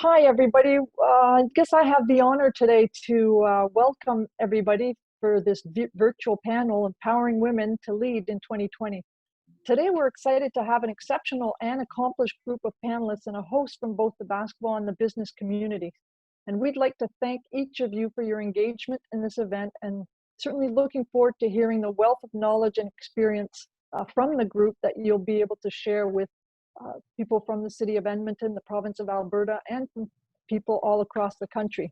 Hi, everybody. I guess I have the honor today to welcome everybody for this virtual panel, Empowering Women to Lead in 2020. Today, we're excited to have an exceptional and accomplished group of panelists and a host from both the basketball and the business community. And we'd like to thank each of you for your engagement in this event, and certainly looking forward to hearing the wealth of knowledge and experience from the group that you'll be able to share with people from the city of Edmonton, the province of Alberta, and from people all across the country.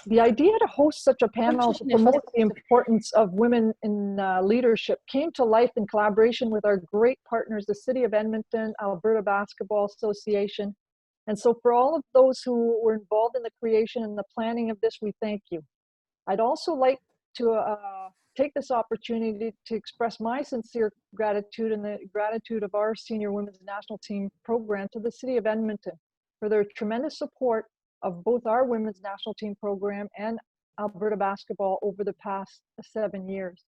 The idea to host such a panel to promote the importance of women in leadership came to life in collaboration with our great partners, the City of Edmonton, Alberta Basketball Association. And so for all of those who were involved in the creation and the planning of this, we thank you. I'd also like to take this opportunity to express my sincere gratitude and the gratitude of our senior women's national team program to the City of Edmonton for their tremendous support of both our women's national team program and Alberta basketball over the past 7 years.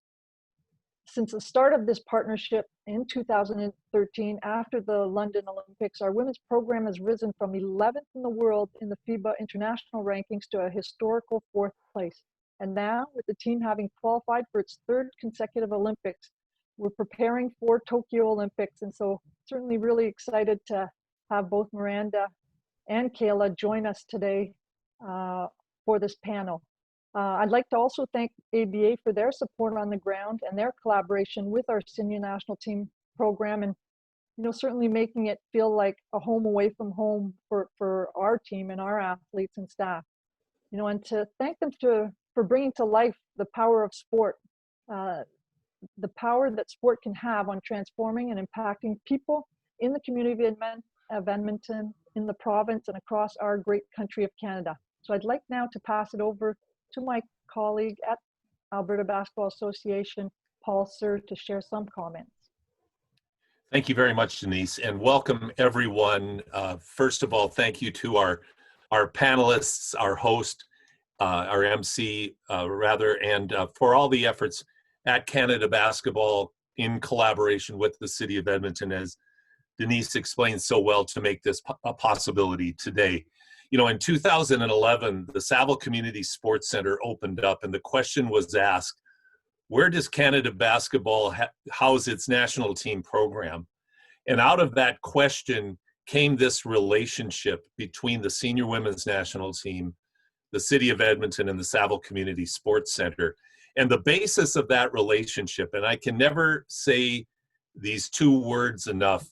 Since the start of this partnership in 2013, after the London Olympics, our women's program has risen from 11th in the world in the FIBA international rankings to a historical 4th place. And now, with the team having qualified for its 3rd consecutive Olympics, we're preparing for Tokyo Olympics. And so certainly really excited to have both Miranda and Kayla join us today for this panel. I'd like to also thank ABA for their support on the ground and their collaboration with our senior national team program, and certainly making it feel like a home away from home for our team and our athletes and staff. And to thank them for bringing to life the power of sport, the power that sport can have on transforming and impacting people in the community of Edmonton, in the province, and across our great country of Canada. So I'd like now to pass it over to my colleague at Alberta Basketball Association, Paul Sir, to share some comments. Thank you very much, Denise, and welcome everyone. First of all, thank you to our panelists, our host, our MC, and for all the efforts at Canada Basketball in collaboration with the City of Edmonton, as Denise explained so well, to make this a possibility today. In 2011, the Saville Community Sports Center opened up, and the question was asked, where does Canada Basketball house its national team program? And out of that question came this relationship between the senior women's national team, the City of Edmonton, and the Saville Community Sports Center. And the basis of that relationship, and I can never say these 2 words enough,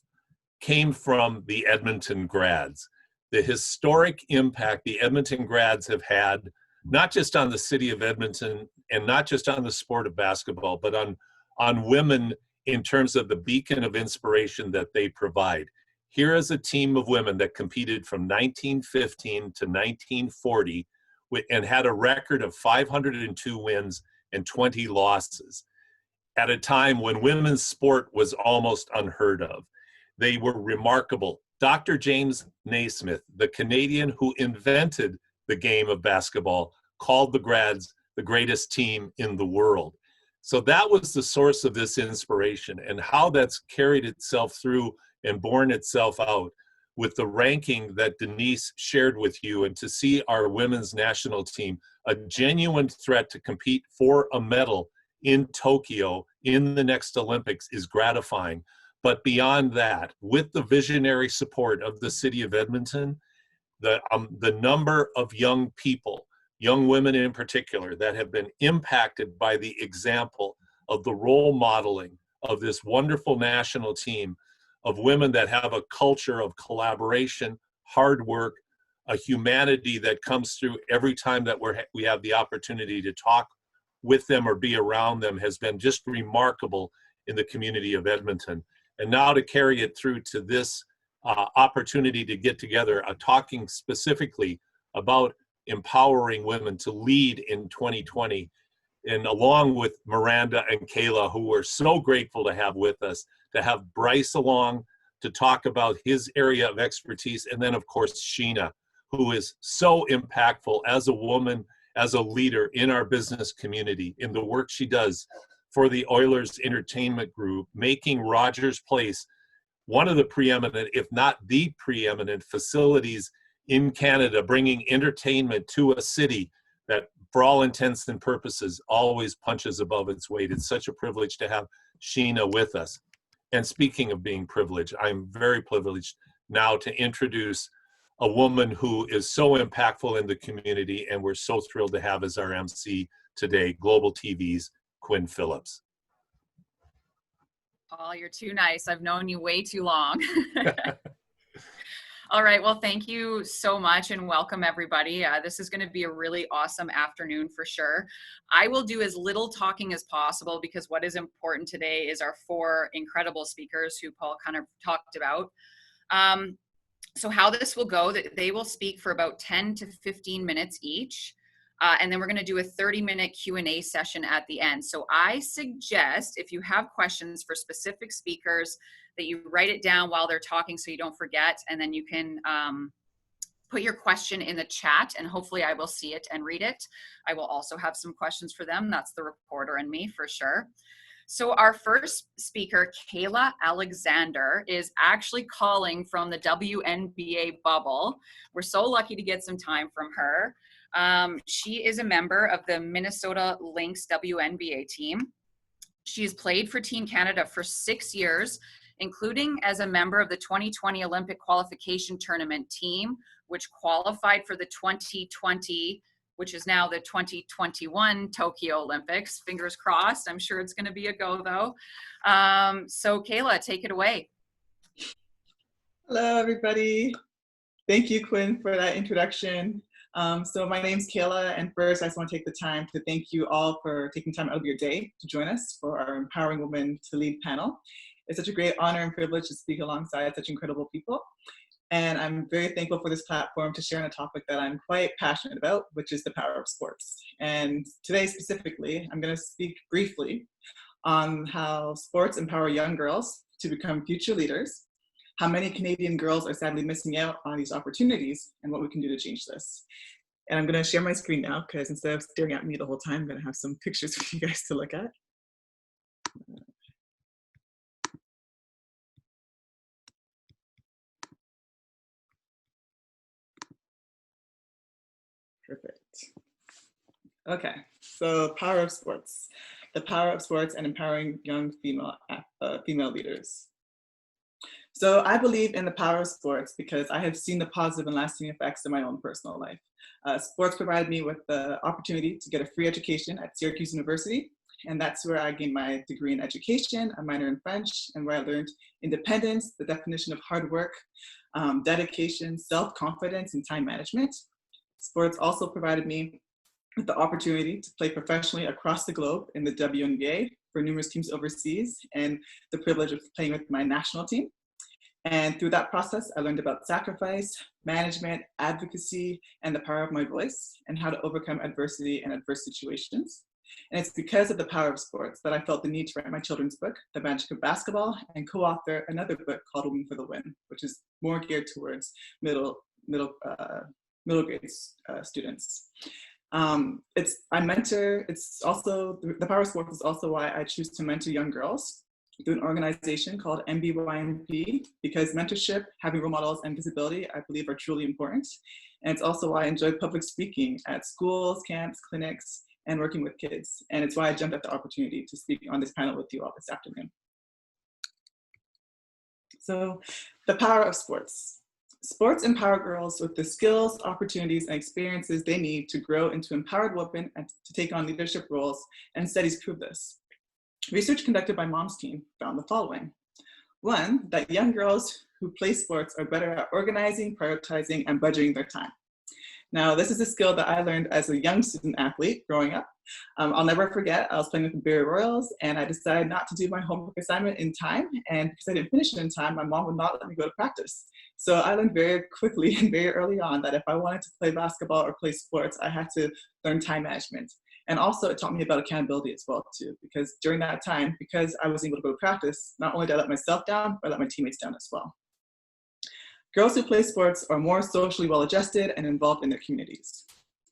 came from the Edmonton Grads. The historic impact the Edmonton Grads have had, not just on the City of Edmonton and not just on the sport of basketball, but on women in terms of the beacon of inspiration that they provide. Here is a team of women that competed from 1915 to 1940 and had a record of 502 wins and 20 losses at a time when women's sport was almost unheard of. They were remarkable. Dr. James Naismith, the Canadian who invented the game of basketball, called the Grads the greatest team in the world. So that was the source of this inspiration, and how that's carried itself through and borne itself out with the ranking that Denise shared with you, and to see our women's national team a genuine threat to compete for a medal in Tokyo in the next Olympics is gratifying. But beyond that, with the visionary support of the City of Edmonton, the number of young people, young women in particular, that have been impacted by the example of the role modeling of this wonderful national team of women that have a culture of collaboration, hard work, a humanity that comes through every time that we have the opportunity to talk with them or be around them, has been just remarkable in the community of Edmonton. And now to carry it through to this opportunity to get together, talking specifically about empowering women to lead in 2020, and along with Miranda and Kayla, who we're so grateful to have with us, to have Bryce along to talk about his area of expertise, and then of course Sheena, who is so impactful as a woman, as a leader in our business community, in the work she does for the Oilers Entertainment Group, making Rogers Place one of the preeminent, if not the preeminent, facilities in Canada, bringing entertainment to a city that, for all intents and purposes, always punches above its weight. It's such a privilege to have Sheena with us. And speaking of being privileged, I'm very privileged now to introduce a woman who is so impactful in the community, and we're so thrilled to have as our MC today, Global TV's Quinn Phillips. Oh, you're too nice. I've known you way too long. All right. Well, thank you so much and welcome everybody. This is going to be a really awesome afternoon for sure. I will do as little talking as possible because what is important today is our 4 incredible speakers who Paul kind of talked about. So how this will go, they will speak for about 10 to 15 minutes each. And then we're going to do a 30-minute Q&A session at the end. So I suggest if you have questions for specific speakers that you write it down while they're talking so you don't forget, and then you can put your question in the chat and hopefully I will see it and read it. I will also have some questions for them. That's the reporter in me for sure. So our first speaker, Kayla Alexander, is actually calling from the WNBA bubble. We're so lucky to get some time from her. She is a member of the Minnesota Lynx WNBA team. She's played for Team Canada for 6 years, including as a member of the 2020 Olympic qualification tournament team, which qualified for the 2020, which is now the 2021 Tokyo Olympics. Fingers crossed. I'm sure it's going to be a go, though. So Kayla, take it away. Hello, everybody. Thank you, Quinn, for that introduction. So my name's Kayla, and first I just want to take the time to thank you all for taking time out of your day to join us for our Empowering Women to Lead panel. It's such a great honor and privilege to speak alongside such incredible people. And I'm very thankful for this platform to share on a topic that I'm quite passionate about, which is the power of sports. And today specifically, I'm going to speak briefly on how sports empower young girls to become future leaders, how many Canadian girls are sadly missing out on these opportunities, and what we can do to change this. And I'm going to share my screen now because instead of staring at me the whole time, I'm going to have some pictures for you guys to look at. Perfect. Okay, so power of sports. The power of sports and empowering young female leaders. So I believe in the power of sports because I have seen the positive and lasting effects in my own personal life. Sports provided me with the opportunity to get a free education at Syracuse University, and that's where I gained my degree in education, a minor in French, and where I learned independence, the definition of hard work, dedication, self-confidence, and time management. Sports also provided me with the opportunity to play professionally across the globe in the WNBA for numerous teams overseas, and the privilege of playing with my national team. And through that process, I learned about sacrifice, management, advocacy, and the power of my voice, and how to overcome adversity and adverse situations. And it's because of the power of sports that I felt the need to write my children's book, The Magic of Basketball, and co-author another book called Women for the Win, which is more geared towards middle grade students. It's also, the power of sports is also why I choose to mentor young girls through an organization called MBYMP, because mentorship, having role models, and visibility, I believe, are truly important. And it's also why I enjoy public speaking at schools, camps, clinics, and working with kids. And it's why I jumped at the opportunity to speak on this panel with you all this afternoon. So, the power of sports. Sports empower girls with the skills, opportunities, and experiences they need to grow into empowered women and to take on leadership roles, and studies prove this. Research conducted by Mom's team found the following. 1, that young girls who play sports are better at organizing, prioritizing, and budgeting their time. Now, this is a skill that I learned as a young student athlete growing up. I'll never forget, I was playing with the Barrie Royals, and I decided not to do my homework assignment in time, and because I didn't finish it in time, my mom would not let me go to practice. So I learned very quickly and very early on that if I wanted to play basketball or play sports, I had to learn time management. And also it taught me about accountability as well too, because during that time, because I was able to go to practice, not only did I let myself down, but I let my teammates down as well. Girls who play sports are more socially well-adjusted and involved in their communities.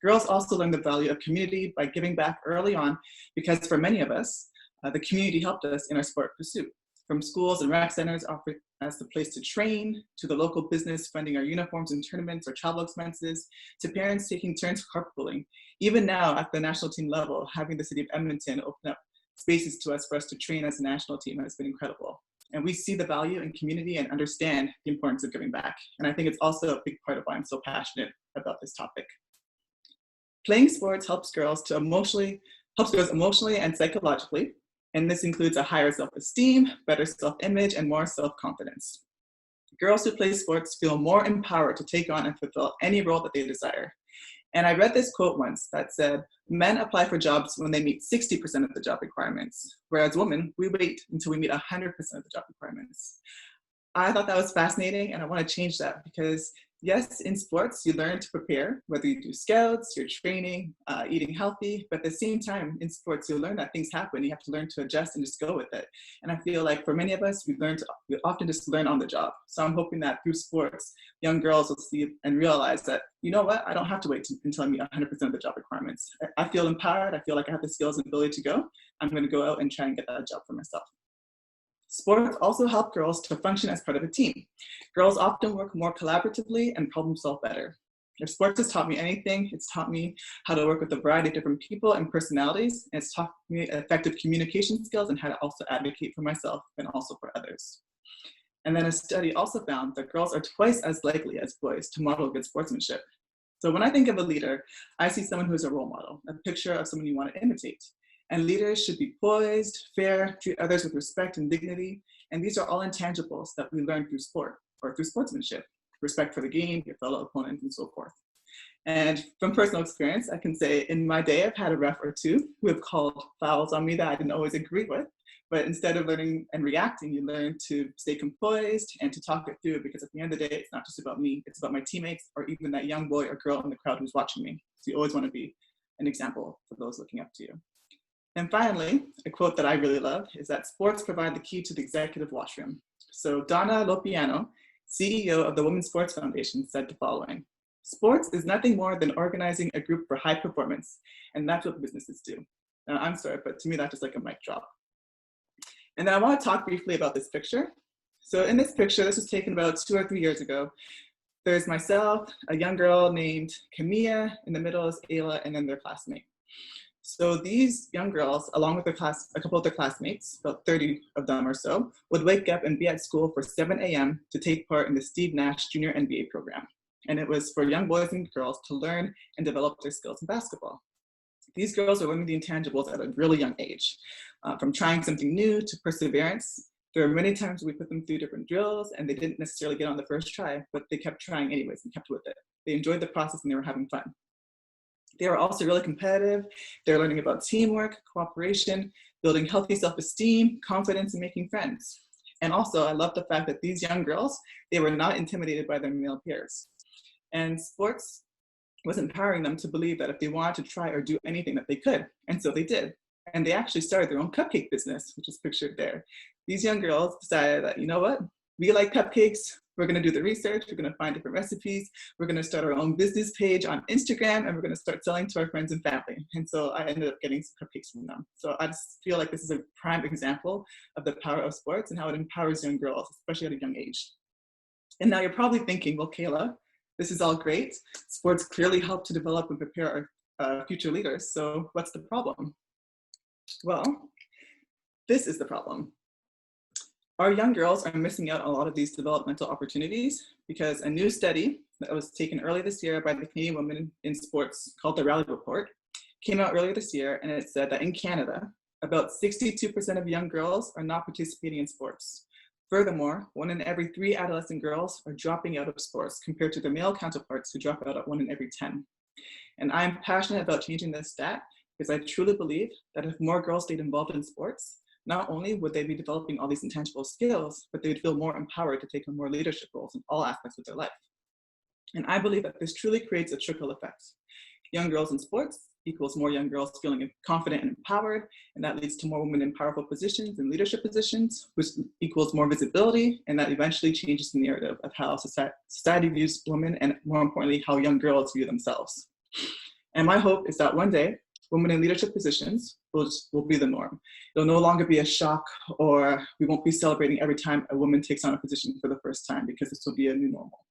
Girls also learn the value of community by giving back early on, because for many of us, the community helped us in our sport pursuit. From schools and rec centers offering us the place to train, to the local business funding our uniforms and tournaments or travel expenses, to parents taking turns carpooling. Even now at the national team level, having the city of Edmonton open up spaces to us for us to train as a national team has been incredible. And we see the value in community and understand the importance of giving back. And I think it's also a big part of why I'm so passionate about this topic. Playing sports helps girls emotionally and psychologically. And this includes a higher self-esteem, better self-image, and more self-confidence. Girls who play sports feel more empowered to take on and fulfill any role that they desire. And I read this quote once that said, men apply for jobs when they meet 60% of the job requirements, whereas women, we wait until we meet 100% of the job requirements. I thought that was fascinating, and I want to change that because yes, in sports, you learn to prepare, whether you do scouts, you're training, eating healthy, but at the same time in sports, you learn that things happen. You have to learn to adjust and just go with it. And I feel like for many of us, we often just learn on the job. So I'm hoping that through sports, young girls will see and realize that, you know what, I don't have to wait until I meet 100% of the job requirements. I feel empowered. I feel like I have the skills and ability to go. I'm going to go out and try and get that job for myself. Sports also help girls to function as part of a team. Girls often work more collaboratively and problem solve better. If sports has taught me anything, it's taught me how to work with a variety of different people and personalities, and it's taught me effective communication skills and how to also advocate for myself and also for others. And then a study also found that girls are twice as likely as boys to model good sportsmanship. So when I think of a leader, I see someone who is a role model, a picture of someone you want to imitate. And leaders should be poised, fair, treat others with respect and dignity. And these are all intangibles that we learn through sport or through sportsmanship, respect for the game, your fellow opponents, and so forth. And from personal experience, I can say in my day, I've had a ref or two who have called fouls on me that I didn't always agree with. But instead of learning and reacting, you learn to stay composed and to talk it through, because at the end of the day, it's not just about me, it's about my teammates or even that young boy or girl in the crowd who's watching me. So you always want to be an example for those looking up to you. And finally, a quote that I really love is that sports provide the key to the executive washroom. So Donna Lopiano, CEO of the Women's Sports Foundation, said the following: sports is nothing more than organizing a group for high performance, and that's what businesses do. Now, I'm sorry, but to me, that's just like a mic drop. And then I want to talk briefly about this picture. So in this picture, this was taken about 2 or 3 years ago. There's myself, a young girl named Camilla, in the middle is Ayla, and then their classmate. So these young girls, along with a couple of their classmates, about 30 of them or so, would wake up and be at school for 7 a.m. to take part in the Steve Nash Junior NBA program. And it was for young boys and girls to learn and develop their skills in basketball. These girls are learning the intangibles at a really young age, from trying something new to perseverance. There were many times we put them through different drills and they didn't necessarily get on the first try, but they kept trying anyways and kept with it. They enjoyed the process and they were having fun. They were also really competitive. They're learning about teamwork, cooperation, building healthy self-esteem, confidence, and making friends. And also, I love the fact that these young girls, they were not intimidated by their male peers. And sports was empowering them to believe that if they wanted to try or do anything that they could. And so they did. And they actually started their own cupcake business, which is pictured there. These young girls decided that, you know what, we like cupcakes. We're going to do the research. We're going to find different recipes. We're going to start our own business page on Instagram, and we're going to start selling to our friends and family. And so I ended up getting some cupcakes from them. So I just feel like this is a prime example of the power of sports and how it empowers young girls, especially at a young age. And now you're probably thinking, well, Kayla, this is all great. Sports clearly help to develop and prepare our future leaders. So what's the problem? Well, this is the problem. Our young girls are missing out on a lot of these developmental opportunities because a new study that was taken early this year by the Canadian Women in Sports called the Rally Report came out earlier this year, and it said that in Canada, about 62% of young girls are not participating in sports. Furthermore, 1 in every 3 adolescent girls are dropping out of sports compared to their male counterparts who drop out at 1 in every 10. And I'm passionate about changing this stat because I truly believe that if more girls stayed involved in sports, not only would they be developing all these intangible skills, but they would feel more empowered to take on more leadership roles in all aspects of their life. And I believe that this truly creates a trickle effect. Young girls in sports equals more young girls feeling confident and empowered, and that leads to more women in powerful positions and leadership positions, which equals more visibility, and that eventually changes the narrative of how society views women, and more importantly, how young girls view themselves. And my hope is that one day, women in leadership positions will be the norm. It'll no longer be a shock, or we won't be celebrating every time a woman takes on a position for the first time, because this will be a new normal.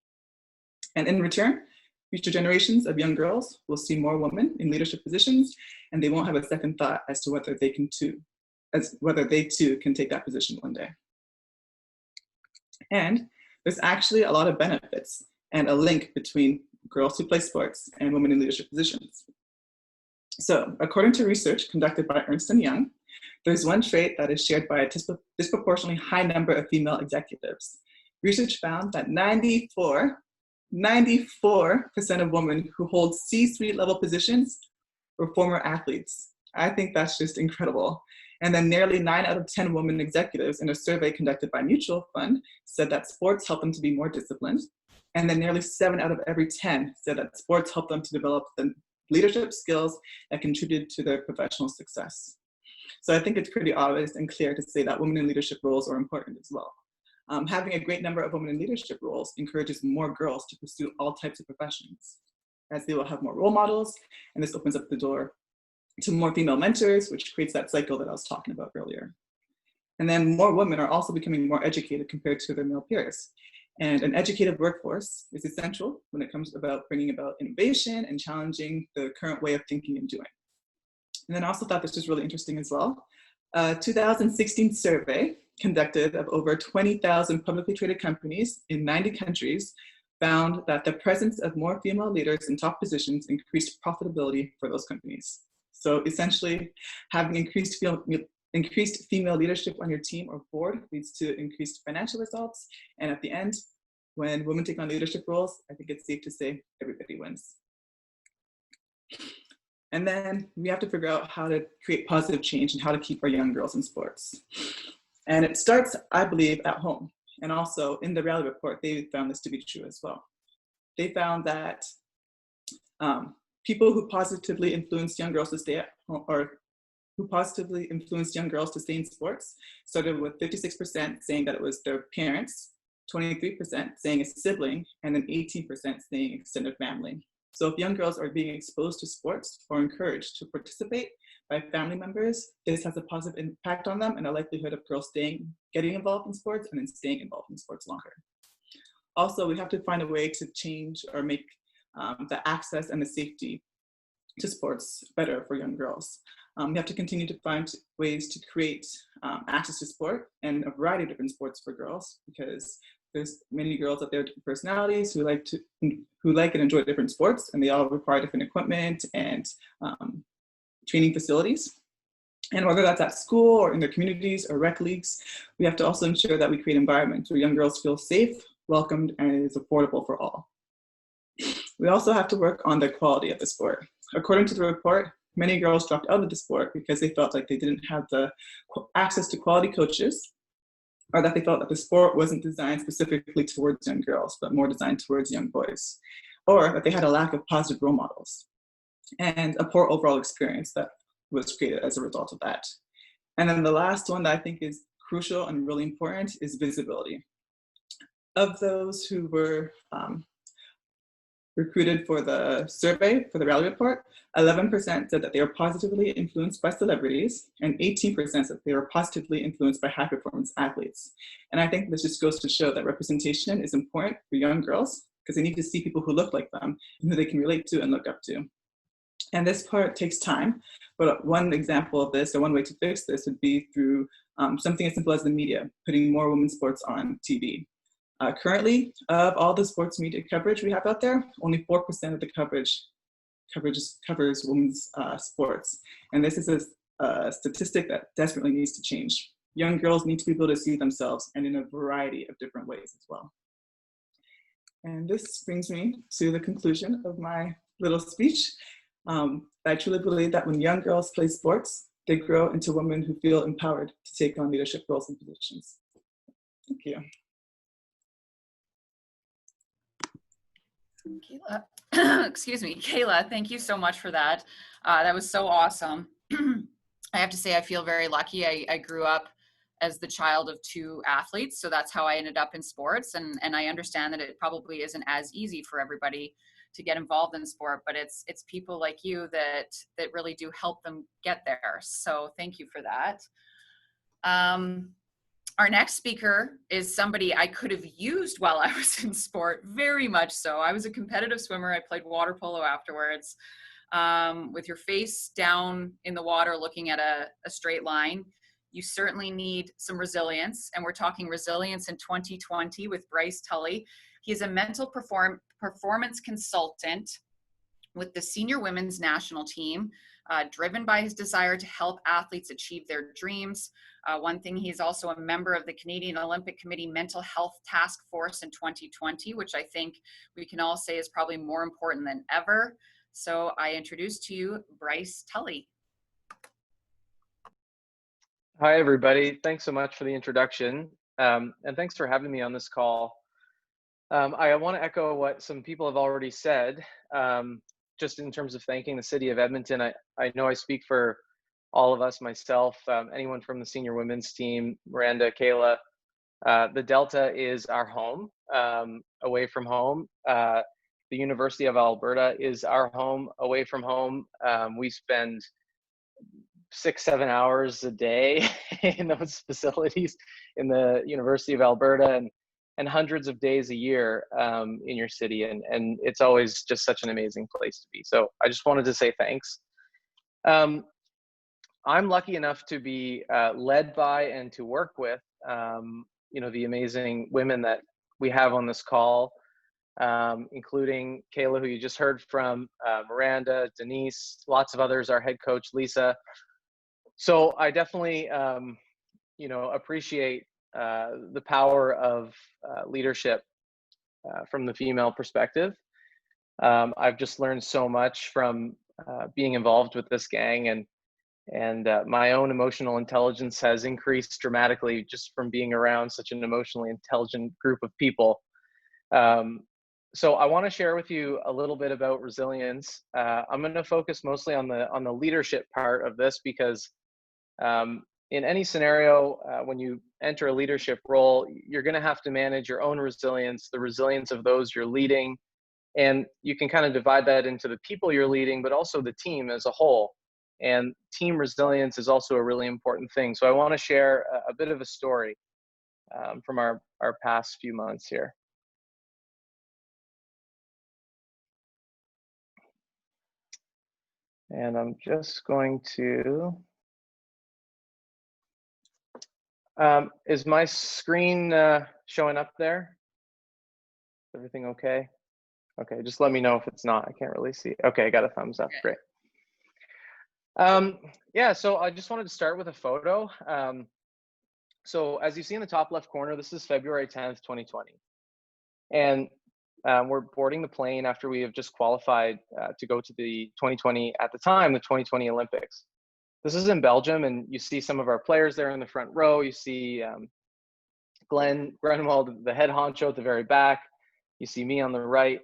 And in return, future generations of young girls will see more women in leadership positions, and they won't have a second thought as to whether they too can take that position one day. And there's actually a lot of benefits and a link between girls who play sports and women in leadership positions. So according to research conducted by Ernst & Young, there's one trait that is shared by a disproportionately high number of female executives. Research found that 94% of women who hold C-suite level positions were former athletes. I think that's just incredible. And then nearly 9 out of 10 women executives in a survey conducted by Mutual Fund said that sports help them to be more disciplined. And then nearly 7 out of every 10 said that sports help them to develop the leadership skills that contributed to their professional success. So I think it's pretty obvious and clear to say that women in leadership roles are important as well. Having a great number of women in leadership roles encourages more girls to pursue all types of professions, as they will have more role models, and this opens up the door to more female mentors, which creates that cycle that I was talking about earlier. And then more women are also becoming more educated compared to their male peers. And an educated workforce is essential when it comes about bringing about innovation and challenging the current way of thinking and doing. And then I also thought this was really interesting as well. A 2016 survey conducted of over 20,000 publicly traded companies in 90 countries found that the presence of more female leaders in top positions increased profitability for those companies. So essentially, having increased female leadership on your team or board leads to increased financial results. And at the end, when women take on leadership roles, I think it's safe to say everybody wins. And then we have to figure out how to create positive change and how to keep our young girls in sports. And it starts, I believe, at home. And also in the Rally report, they found this to be true as well. They found that people who positively influenced young girls to stay at home, or who positively influenced young girls to stay in sports, started with 56% saying that it was their parents, 23% saying a sibling, and then 18% saying extended family. So if young girls are being exposed to sports or encouraged to participate by family members, this has a positive impact on them and a likelihood of girls getting involved in sports and then staying involved in sports longer. Also, we have to find a way to change or make the access and the safety to sports better for young girls. We have to continue to find ways to create access to sport and a variety of different sports for girls, because there's many girls out there with different personalities who like and enjoy different sports, and they all require different equipment and training facilities. And whether that's at school or in their communities or rec leagues, we have to also ensure that we create environments where young girls feel safe, welcomed, and is affordable for all. We also have to work on the quality of the sport. According to the report, many girls dropped out of the sport because they felt like they didn't have the access to quality coaches, or that they felt that the sport wasn't designed specifically towards young girls, but more designed towards young boys, or that they had a lack of positive role models and a poor overall experience that was created as a result of that. And then the last one that I think is crucial and really important is visibility. Of those who were recruited for the survey, for the Rally report, 11% said that they were positively influenced by celebrities, and 18% said they were positively influenced by high performance athletes. And I think this just goes to show that representation is important for young girls, because they need to see people who look like them and who they can relate to and look up to. And this part takes time, but one example of this, or one way to fix this, would be through something as simple as the media, putting more women's sports on TV. Currently, of all the sports media coverage we have out there, only 4% of the coverage covers women's sports. And this is a statistic that desperately needs to change. Young girls need to be able to see themselves, and in a variety of different ways as well. And this brings me to the conclusion of my little speech. I truly believe that when young girls play sports, they grow into women who feel empowered to take on leadership roles and positions. Thank you. Kayla, excuse me, Kayla, thank you so much for that. That was so awesome. I have to say, I feel very lucky. I grew up as the child of 2 athletes, so that's how I ended up in sports. And I understand that it probably isn't as easy for everybody to get involved in sport, but it's people like you that really do help them get there. So thank you for that. Our next speaker is somebody I could have used while I was in sport, very much so. I was a competitive swimmer. I played water polo afterwards. With your face down in the water looking at a straight line, you certainly need some resilience. And we're talking resilience in 2020 with Bryce Tully. He is a mental performance consultant with the senior women's national team, driven by his desire to help athletes achieve their dreams. One thing, he's also a member of the Canadian Olympic Committee Mental Health Task Force in 2020, which I think we can all say is probably more important than ever. So I introduce to you Bryce Tully. Hi, everybody. Thanks so much for the introduction. And thanks for having me on this call. I want to echo what some people have already said, just in terms of thanking the city of Edmonton. I know I speak for all of us, myself, anyone from the senior women's team, Miranda, Kayla. The Delta is our home, away from home. The University of Alberta is our home, away from home. We spend 6-7 hours a day in those facilities in the University of Alberta, and hundreds of days a year in your city. And it's always just such an amazing place to be. So I just wanted to say thanks. I'm lucky enough to be led by and to work with, the amazing women that we have on this call, including Kayla, who you just heard from, Miranda, Denise, lots of others, our head coach, Lisa. So I definitely, appreciate the power of leadership from the female perspective. I've just learned so much from being involved with this gang, and my own emotional intelligence has increased dramatically just from being around such an emotionally intelligent group of people. So I want to share with you a little bit about resilience. I'm going to focus mostly on the leadership part of this, because in any scenario, when you enter a leadership role, you're going to have to manage your own resilience, the resilience of those you're leading, and you can kind of divide that into the people you're leading, but also the team as a whole. And team resilience is also a really important thing. So I want to share a bit of a story from our past few months here. And I'm just going to, is my screen showing up there? Is everything okay? Okay, just let me know if it's not. I can't really see. Okay, I got a thumbs up, great. Yeah, so I just wanted to start with a photo. So as you see in the top left corner, this is February 10th, 2020. And we're boarding the plane after we have just qualified to go to the 2020, at the time, the 2020 Olympics. This is in Belgium, and you see some of our players there in the front row. You see Glenn Grunwald, the head honcho, at the very back. You see me on the right.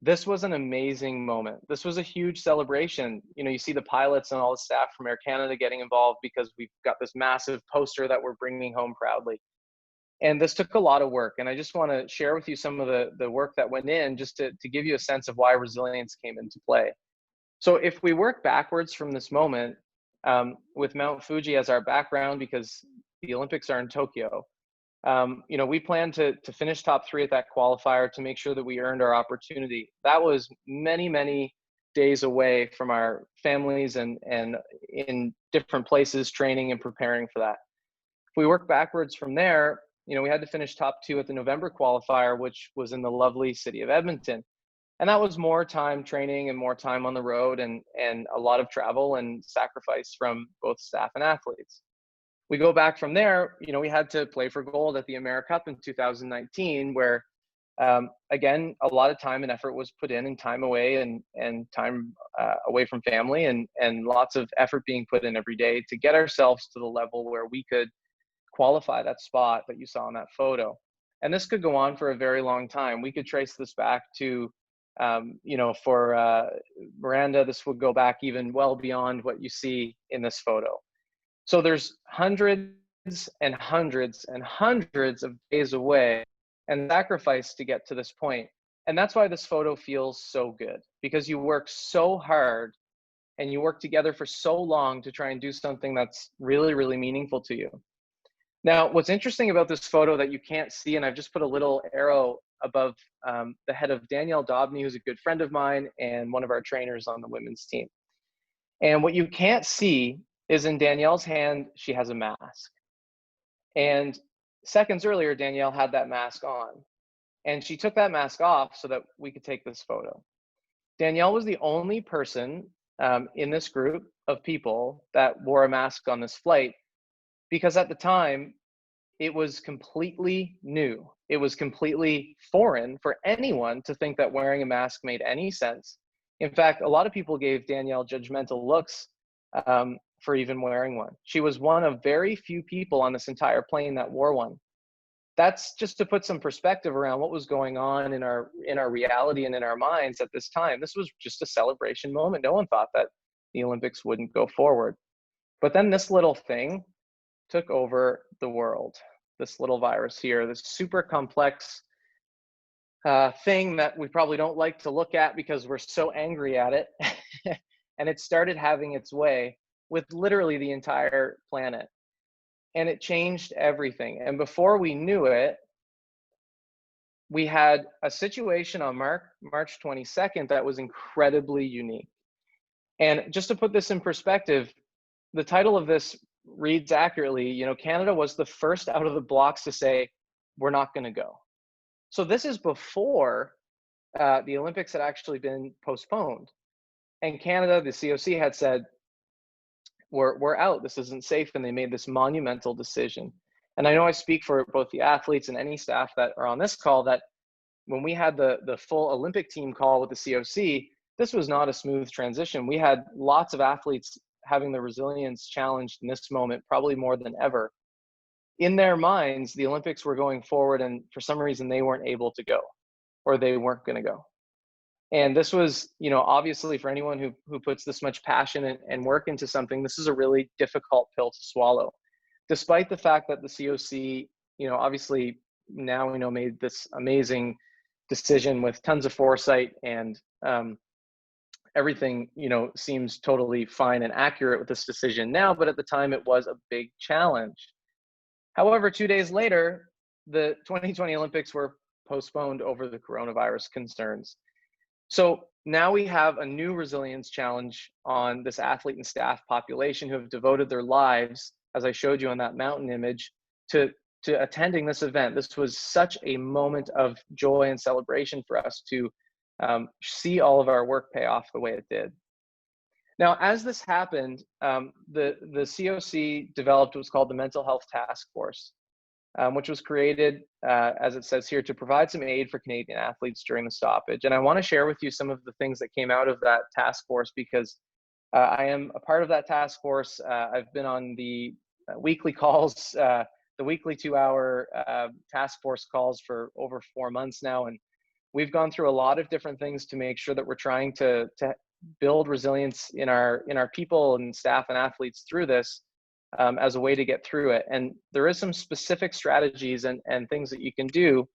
This was an amazing moment. This was a huge celebration. You see the pilots and all the staff from Air Canada getting involved, because we've got this massive poster that we're bringing home proudly. And this took a lot of work. And I just want to share with you some of the work that went in, just to give you a sense of why resilience came into play. So if we work backwards from this moment, with Mount Fuji as our background, because the Olympics are in Tokyo, we plan to finish top 3 at that qualifier to make sure that we earned our opportunity. That was many, many days away from our families and in different places, training and preparing for that. If we work backwards from there, we had to finish top 2 at the November qualifier, which was in the lovely city of Edmonton. And that was more time training and more time on the road, and a lot of travel and sacrifice from both staff and athletes. We go back from there, we had to play for gold at the AmeriCup in 2019, where, again, a lot of time and effort was put in, and time away and time away from family, and lots of effort being put in every day to get ourselves to the level where we could qualify that spot that you saw in that photo. And this could go on for a very long time. We could trace this back to, for Miranda, this would go back even well beyond what you see in this photo. So there's hundreds and hundreds and hundreds of days away and sacrifice to get to this point. And that's why this photo feels so good, because you work so hard and you work together for so long to try and do something that's really, really meaningful to you. Now, what's interesting about this photo that you can't see, and I've just put a little arrow above the head of Danielle Dobney, who's a good friend of mine and one of our trainers on the women's team. And what you can't see is in Danielle's hand, she has a mask. And seconds earlier, Danielle had that mask on. And she took that mask off so that we could take this photo. Danielle was the only person in this group of people that wore a mask on this flight, because at the time, it was completely new. It was completely foreign for anyone to think that wearing a mask made any sense. In fact, a lot of people gave Danielle judgmental looks for even wearing one. She was one of very few people on this entire plane that wore one. That's just to put some perspective around what was going on in our reality and in our minds at this time. This was just a celebration moment. No one thought that the Olympics wouldn't go forward. But then this little thing took over the world. This little virus here, this super complex thing that we probably don't like to look at because we're so angry at it. And it started having its way with literally the entire planet. And it changed everything. And before we knew it, we had a situation on March 22nd that was incredibly unique. And just to put this in perspective, the title of this reads accurately, you know, Canada was the first out of the blocks to say, we're not going to go. So this is before the Olympics had actually been postponed. And Canada, the COC had said, we're out, this isn't safe, and they made this monumental decision. And I know I speak for both the athletes and any staff that are on this call that when we had the full Olympic team call with the COC, this was not a smooth transition. We had lots of athletes having the resilience challenged in this moment, probably more than ever. In their minds, the Olympics were going forward, and for some reason they weren't able to go, or they weren't going to go. And this was, you know, obviously for anyone who puts this much passion and work into something, this is a really difficult pill to swallow. Despite the fact that the COC, you know, obviously now we know made this amazing decision with tons of foresight, and everything, you know, seems totally fine and accurate with this decision now, but at the time it was a big challenge. However, 2 days later, the 2020 Olympics were postponed over the coronavirus concerns. So now we have a new resilience challenge on this athlete and staff population who have devoted their lives, as I showed you on that mountain image, to attending this event. This was such a moment of joy and celebration for us to see all of our work pay off the way it did. Now, as this happened, the COC developed what's called the Mental Health Task Force, which was created, as it says here, to provide some aid for Canadian athletes during the stoppage. And I want to share with you some of the things that came out of that task force, because I am a part of that task force. I've been on the weekly calls, the weekly 2-hour task force calls for over 4 months now. And we've gone through a lot of different things to make sure that we're trying to build resilience in our people and staff and athletes through this, as a way to get through it. And there is some specific strategies and things that you can do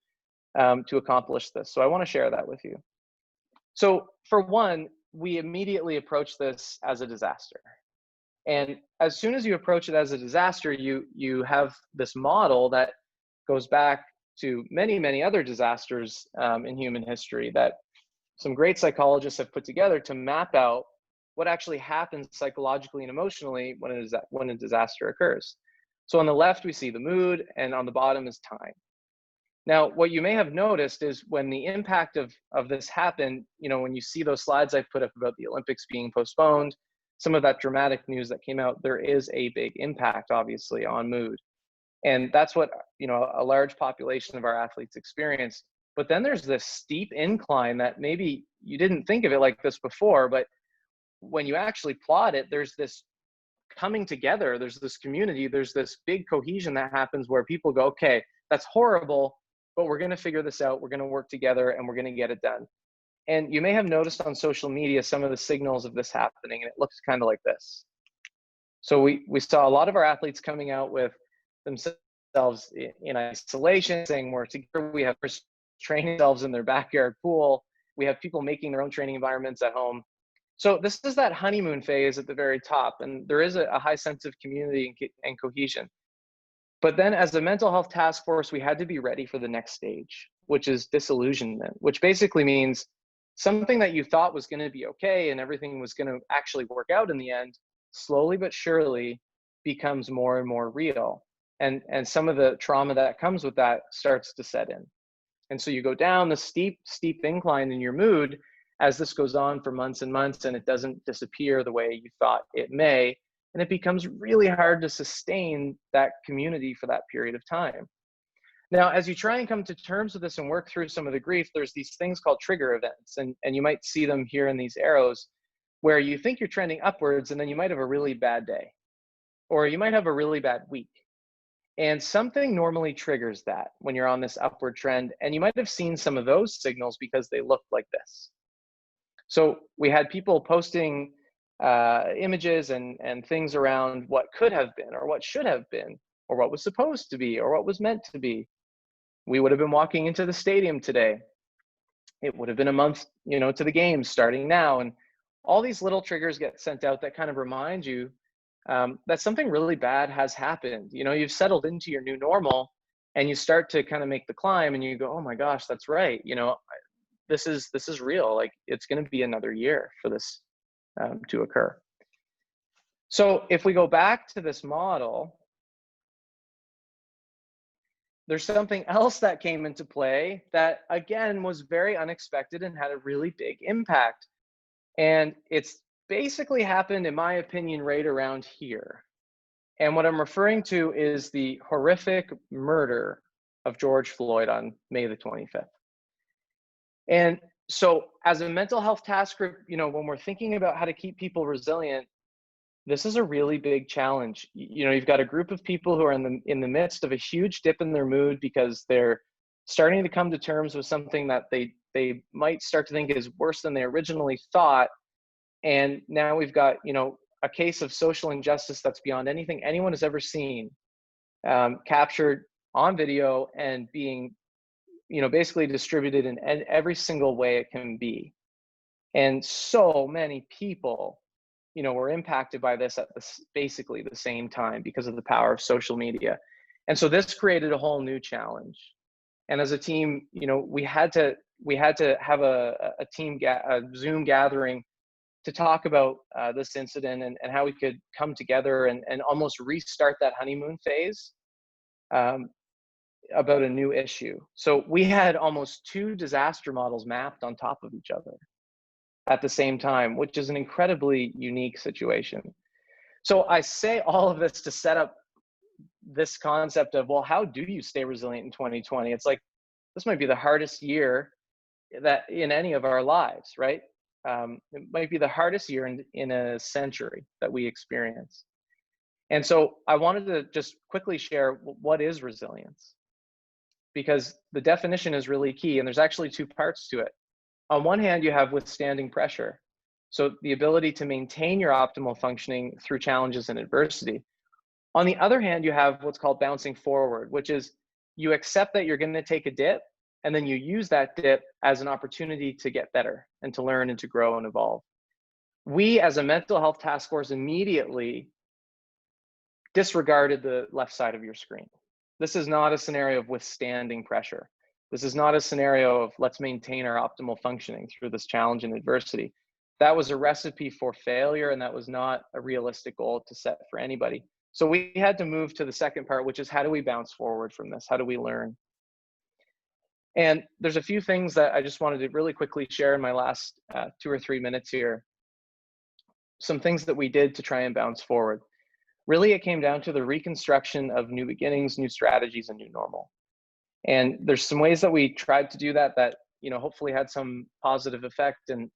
to accomplish this. So I want to share that with you. So for one, we immediately approach this as a disaster. And as soon as you approach it as a disaster, you have this model that goes back to many, many other disasters in human history that some great psychologists have put together to map out what actually happens psychologically and emotionally when a disaster occurs. So on the left, we see the mood, and on the bottom is time. Now, what you may have noticed is when the impact of this happened, you know, when you see those slides I've put up about the Olympics being postponed, some of that dramatic news that came out, there is a big impact, obviously, on mood. And that's what, you know, a large population of our athletes experience. But then there's this steep incline that maybe you didn't think of it like this before, but when you actually plot it, there's this coming together, there's this community, there's this big cohesion that happens where people go, okay, that's horrible, but we're going to figure this out, we're going to work together, and we're going to get it done. And you may have noticed on social media some of the signals of this happening, and it looks kind of like this. So we saw a lot of our athletes coming out with themselves in isolation, saying we're together, we have training themselves in their backyard pool. We have people making their own training environments at home. So this is that honeymoon phase at the very top, and there is a high sense of community and cohesion. But then as a mental health task force, we had to be ready for the next stage, which is disillusionment, which basically means something that you thought was going to be okay and everything was going to actually work out in the end, slowly but surely becomes more and more real. And some of the trauma that comes with that starts to set in. And so you go down the steep incline in your mood as this goes on for months and months, and it doesn't disappear the way you thought it may. And it becomes really hard to sustain that community for that period of time. Now, as you try and come to terms with this and work through some of the grief, there's these things called trigger events, and you might see them here in these arrows, where you think you're trending upwards, and then you might have a really bad day, or you might have a really bad week. And something normally triggers that when you're on this upward trend, and you might have seen some of those signals because they look like this. So we had people posting images and things around what could have been, or what should have been, or what was supposed to be, or what was meant to be. We would have been walking into the stadium today. It would have been a month, to the games starting now. And all these little triggers get sent out that kind of remind you that something really bad has happened. You've settled into your new normal, and you start to kind of make the climb, and you go, oh my gosh, that's right. This is real. Like, it's going to be another year for this to occur. So if we go back to this model, there's something else that came into play that, again, was very unexpected and had a really big impact. And it's basically happened, in my opinion, right around here. And what I'm referring to is the horrific murder of George Floyd on May the 25th. And so as a mental health task group, when we're thinking about how to keep people resilient, this is a really big challenge. You've got a group of people who are in the midst of a huge dip in their mood because they're starting to come to terms with something that they might start to think is worse than they originally thought. And now we've got, a case of social injustice that's beyond anything anyone has ever seen, captured on video and being, basically distributed in every single way it can be. And so many people, were impacted by this at basically the same time because of the power of social media. And so this created a whole new challenge. And as a team, we had to have a Zoom gathering to talk about this incident and how we could come together and almost restart that honeymoon phase about a new issue. So we had almost 2 disaster models mapped on top of each other at the same time, which is an incredibly unique situation. So I say all of this to set up this concept of, well, how do you stay resilient in 2020? It's like, this might be the hardest year that in any of our lives, right? It might be the hardest year in a century that we experience. And so I wanted to just quickly share what is resilience, because the definition is really key, and there's actually 2 parts to it. On one hand, you have withstanding pressure. So the ability to maintain your optimal functioning through challenges and adversity. On the other hand, you have what's called bouncing forward, which is you accept that you're going to take a dip, and then you use that dip as an opportunity to get better and to learn and to grow and evolve. We, as a mental health task force, immediately disregarded the left side of your screen. This is not a scenario of withstanding pressure. This is not a scenario of let's maintain our optimal functioning through this challenge and adversity. That was a recipe for failure, and that was not a realistic goal to set for anybody. So we had to move to the second part, which is how do we bounce forward from this? How do we learn? And there's a few things that I just wanted to really quickly share in my last 2 or 3 minutes here. Some things that we did to try and bounce forward. Really, it came down to the reconstruction of new beginnings, new strategies, and new normal. And there's some ways that we tried to do that hopefully had some positive effect, and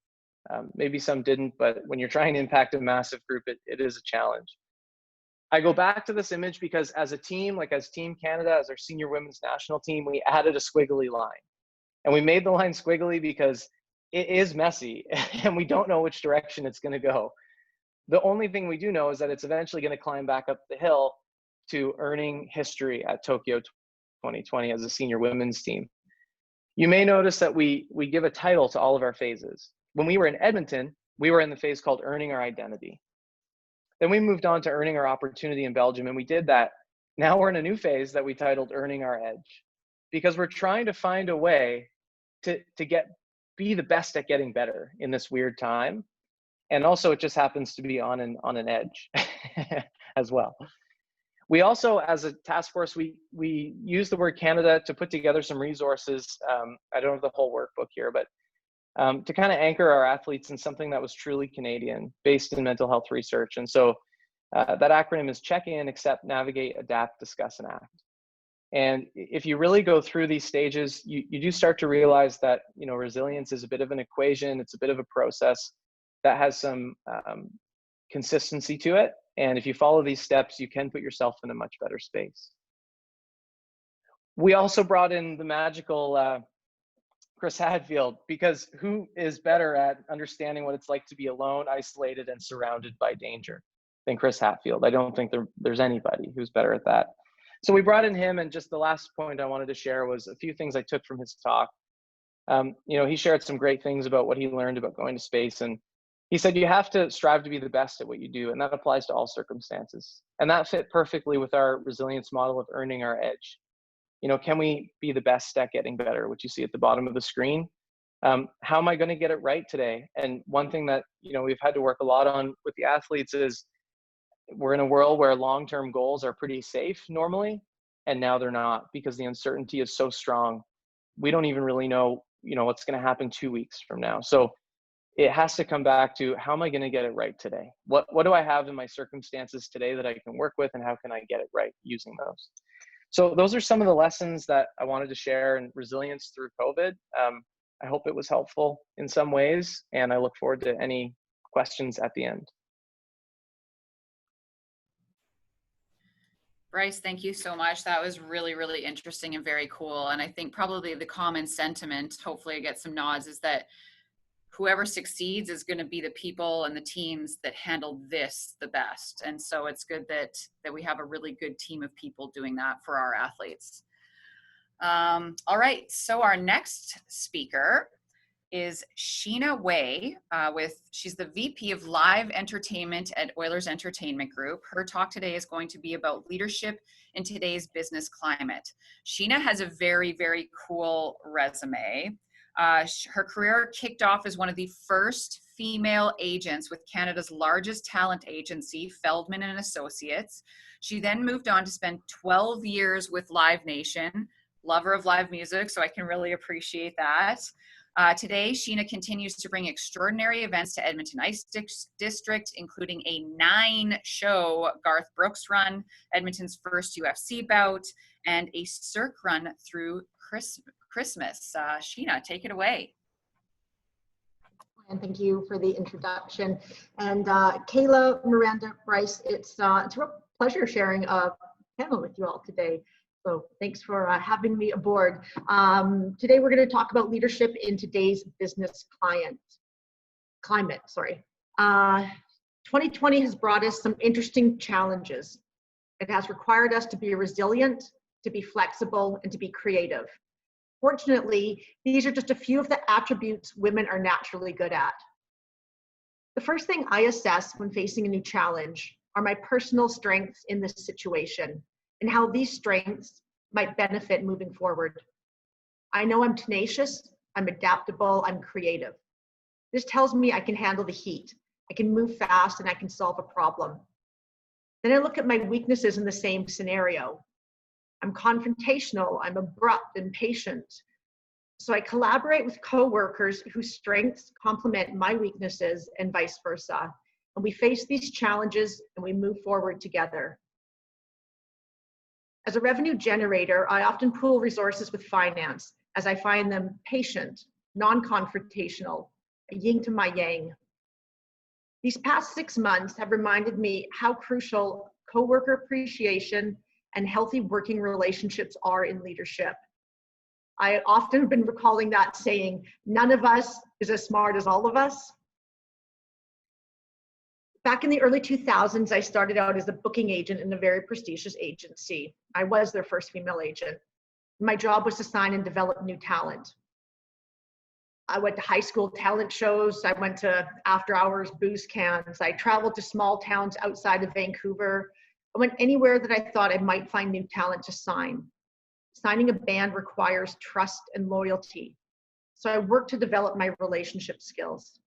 maybe some didn't, but when you're trying to impact a massive group, it is a challenge. I go back to this image because as a team, like as Team Canada, as our senior women's national team, we added a squiggly line. And we made the line squiggly because it is messy and we don't know which direction it's going to go. The only thing we do know is that it's eventually going to climb back up the hill to earning history at Tokyo 2020 as a senior women's team. You may notice that we give a title to all of our phases. When we were in Edmonton, we were in the phase called earning our identity. Then we moved on to earning our opportunity in Belgium, and we did that. Now we're in a new phase that we titled earning our edge, because we're trying to find a way to be the best at getting better in this weird time. And also it just happens to be on an edge as well. We also, as a task force, we use the word Canada to put together some resources. I don't have the whole workbook here, but to kind of anchor our athletes in something that was truly Canadian, based in mental health research. And so that acronym is check in, accept, navigate, adapt, discuss, and act. And if you really go through these stages, you do start to realize that, you know, resilience is a bit of an equation. It's a bit of a process that has some consistency to it. And if you follow these steps, you can put yourself in a much better space. We also brought in the magical Chris Hadfield, because who is better at understanding what it's like to be alone, isolated, and surrounded by danger than Chris Hadfield? I don't think there's anybody who's better at that. So we brought in him, and just the last point I wanted to share was a few things I took from his talk. You know, he shared some great things about what he learned about going to space, and he said you have to strive to be the best at what you do, and that applies to all circumstances. And that fit perfectly with our resilience model of earning our edge. You know, can we be the best at getting better, which you see at the bottom of the screen? How am I going to get it right today? And one thing that, you know, we've had to work a lot on with the athletes is we're in a world where long-term goals are pretty safe normally, and now they're not, because the uncertainty is so strong. We don't even really know, you know, what's going to happen 2 weeks from now. So it has to come back to, how am I going to get it right today? What do I have in my circumstances today that I can work with, and how can I get it right using those? So those are some of the lessons that I wanted to share in resilience through COVID. I hope it was helpful in some ways, and I look forward to any questions at the end. Bryce, thank you so much. That was really, really interesting and very cool. And I think probably the common sentiment, hopefully I get some nods, is that whoever succeeds is going to be the people and the teams that handle this the best. And so it's good that we have a really good team of people doing that for our athletes. All right, so our next speaker is Sheena Wei. She's the VP of Live Entertainment at Oilers Entertainment Group. Her talk today is going to be about leadership in today's business climate. Sheena has a very, very cool resume. Her career kicked off as one of the first female agents with Canada's largest talent agency, Feldman and Associates. She then moved on to spend 12 years with Live Nation, lover of live music, so I can really appreciate that. Today, Sheena continues to bring extraordinary events to Edmonton Ice District, including a 9-show Garth Brooks run, Edmonton's first UFC bout, and a Cirque run through Christmas. Sheena, take it away. And thank you for the introduction. And Kayla, Miranda, Bryce, it's a real pleasure sharing a panel with you all today. So thanks for having me aboard. Today we're going to talk about leadership in today's business climate. 2020 has brought us some interesting challenges. It has required us to be resilient, to be flexible, and to be creative. Fortunately, these are just a few of the attributes women are naturally good at. The first thing I assess when facing a new challenge are my personal strengths in this situation and how these strengths might benefit moving forward. I know I'm tenacious, I'm adaptable, I'm creative. This tells me I can handle the heat, I can move fast, and I can solve a problem. Then I look at my weaknesses in the same scenario. I'm confrontational, I'm abrupt and patient. So I collaborate with coworkers whose strengths complement my weaknesses and vice versa. And we face these challenges and we move forward together. As a revenue generator, I often pool resources with finance as I find them patient, non-confrontational, a yin to my yang. These past 6 months have reminded me how crucial coworker appreciation and healthy working relationships are in leadership. I often have been recalling that saying, none of us is as smart as all of us. Back in the early 2000s, I started out as a booking agent in a very prestigious agency. I was their first female agent. My job was to sign and develop new talent. I went to high school talent shows. I went to after hours booze cans. I traveled to small towns outside of Vancouver. I went anywhere that I thought I might find new talent to sign. Signing a band requires trust and loyalty. So I worked to develop my relationship skills.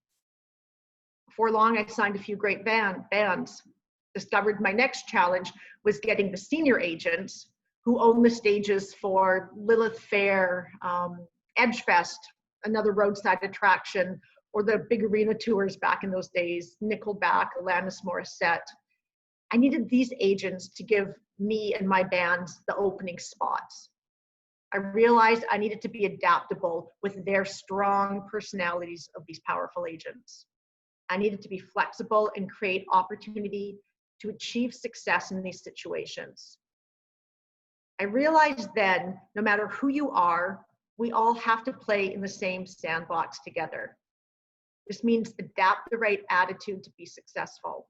Before long, I signed a few great bands. Discovered my next challenge was getting the senior agents who own the stages for Lilith Fair, Edgefest, another roadside attraction, or the big arena tours back in those days, Nickelback, Alanis Morissette. I needed these agents to give me and my bands the opening spots. I realized I needed to be adaptable with their strong personalities of these powerful agents. I needed to be flexible and create opportunity to achieve success in these situations. I realized then, no matter who you are, we all have to play in the same sandbox together. This means adapt the right attitude to be successful.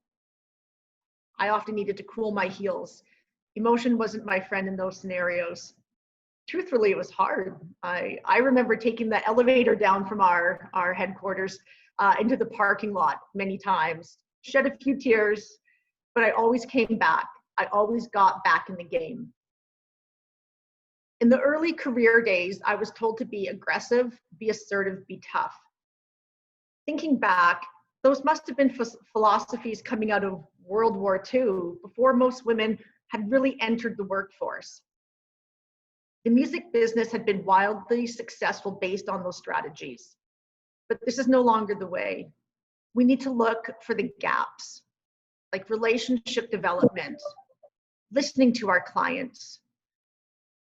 I often needed to cool my heels. Emotion wasn't my friend in those scenarios. Truthfully, it was hard. I remember taking the elevator down from our headquarters into the parking lot many times, shed a few tears, but I always came back. I always got back in the game. In the early career days, I was told to be aggressive, be assertive, be tough. Thinking back, those must have been philosophies coming out of World War II, before most women had really entered the workforce. The music business had been wildly successful based on those strategies. But this is no longer the way. We need to look for the gaps, like relationship development, listening to our clients,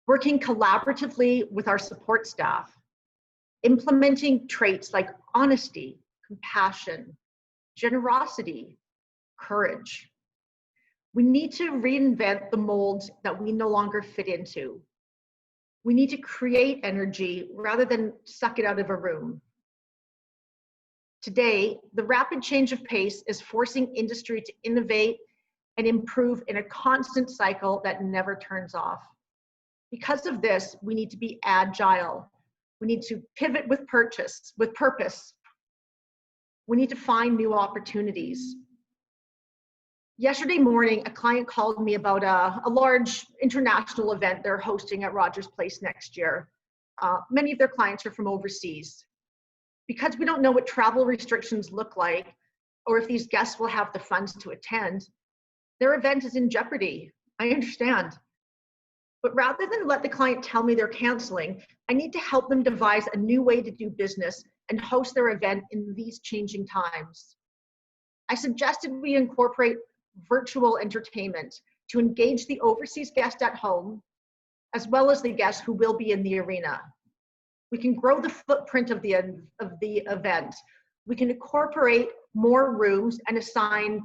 working collaboratively with our support staff, implementing traits like honesty, compassion, generosity, courage. We need to reinvent the molds that we no longer fit into. We need to create energy rather than suck it out of a room. Today, the rapid change of pace is forcing industry to innovate and improve in a constant cycle that never turns off. Because of this, we need to be agile. We need to pivot with purpose. We need to find new opportunities. Yesterday morning, a client called me about a large international event they're hosting at Rogers Place next year. Many of their clients are from overseas. Because we don't know what travel restrictions look like, or if these guests will have the funds to attend, their event is in jeopardy. I understand. But rather than let the client tell me they're canceling, I need to help them devise a new way to do business and host their event in these changing times. I suggested we incorporate virtual entertainment to engage the overseas guest at home, as well as the guests who will be in the arena. We can grow the footprint of the event. We can incorporate more rooms and assign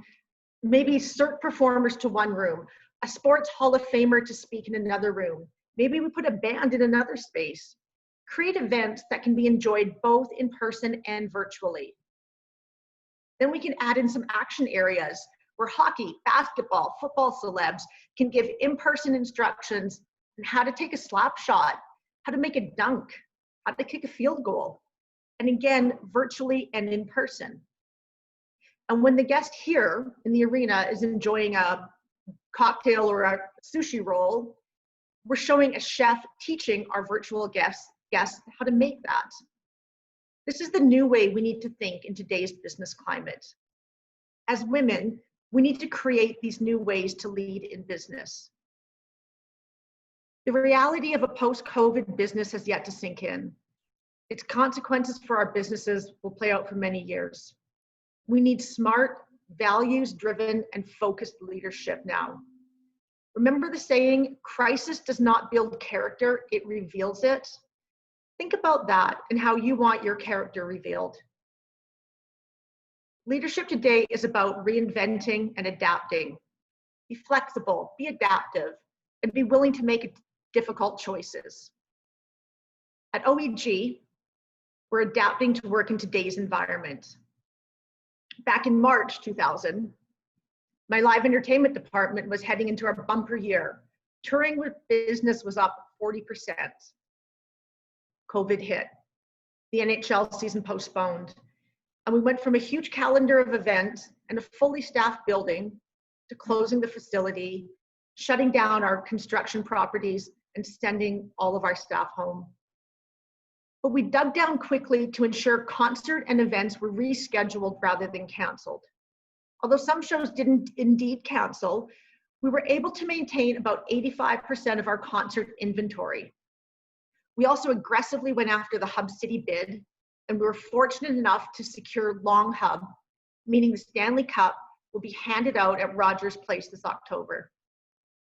maybe CERT performers to one room, a sports Hall of Famer to speak in another room. Maybe we put a band in another space. Create events that can be enjoyed both in person and virtually. Then we can add in some action areas where hockey, basketball, football celebs can give in-person instructions on how to take a slap shot, how to make a dunk, how to kick a field goal, and again, virtually and in person. And when the guest here in the arena is enjoying a cocktail or a sushi roll, we're showing a chef teaching our virtual guests how to make that. This is the new way we need to think in today's business climate. As women, we need to create these new ways to lead in business. The reality of a post-COVID business has yet to sink in. Its consequences for our businesses will play out for many years. We need smart, values-driven, and focused leadership now. Remember the saying, crisis does not build character, it reveals it. Think about that and how you want your character revealed. Leadership today is about reinventing and adapting. Be flexible, be adaptive, and be willing to make difficult choices. At OEG, we're adapting to work in today's environment. Back in March 2000, my live entertainment department was heading into our bumper year. Touring with business was up 40%. COVID hit. the NHL season postponed. And we went from a huge calendar of events and a fully staffed building to closing the facility, shutting down our construction properties, and sending all of our staff home. But we dug down quickly to ensure concert and events were rescheduled rather than canceled. Although some shows didn't indeed cancel, we were able to maintain about 85% of our concert inventory. We also aggressively went after the Hub City bid, and we were fortunate enough to secure Long Hub, meaning the Stanley Cup will be handed out at Rogers Place this October.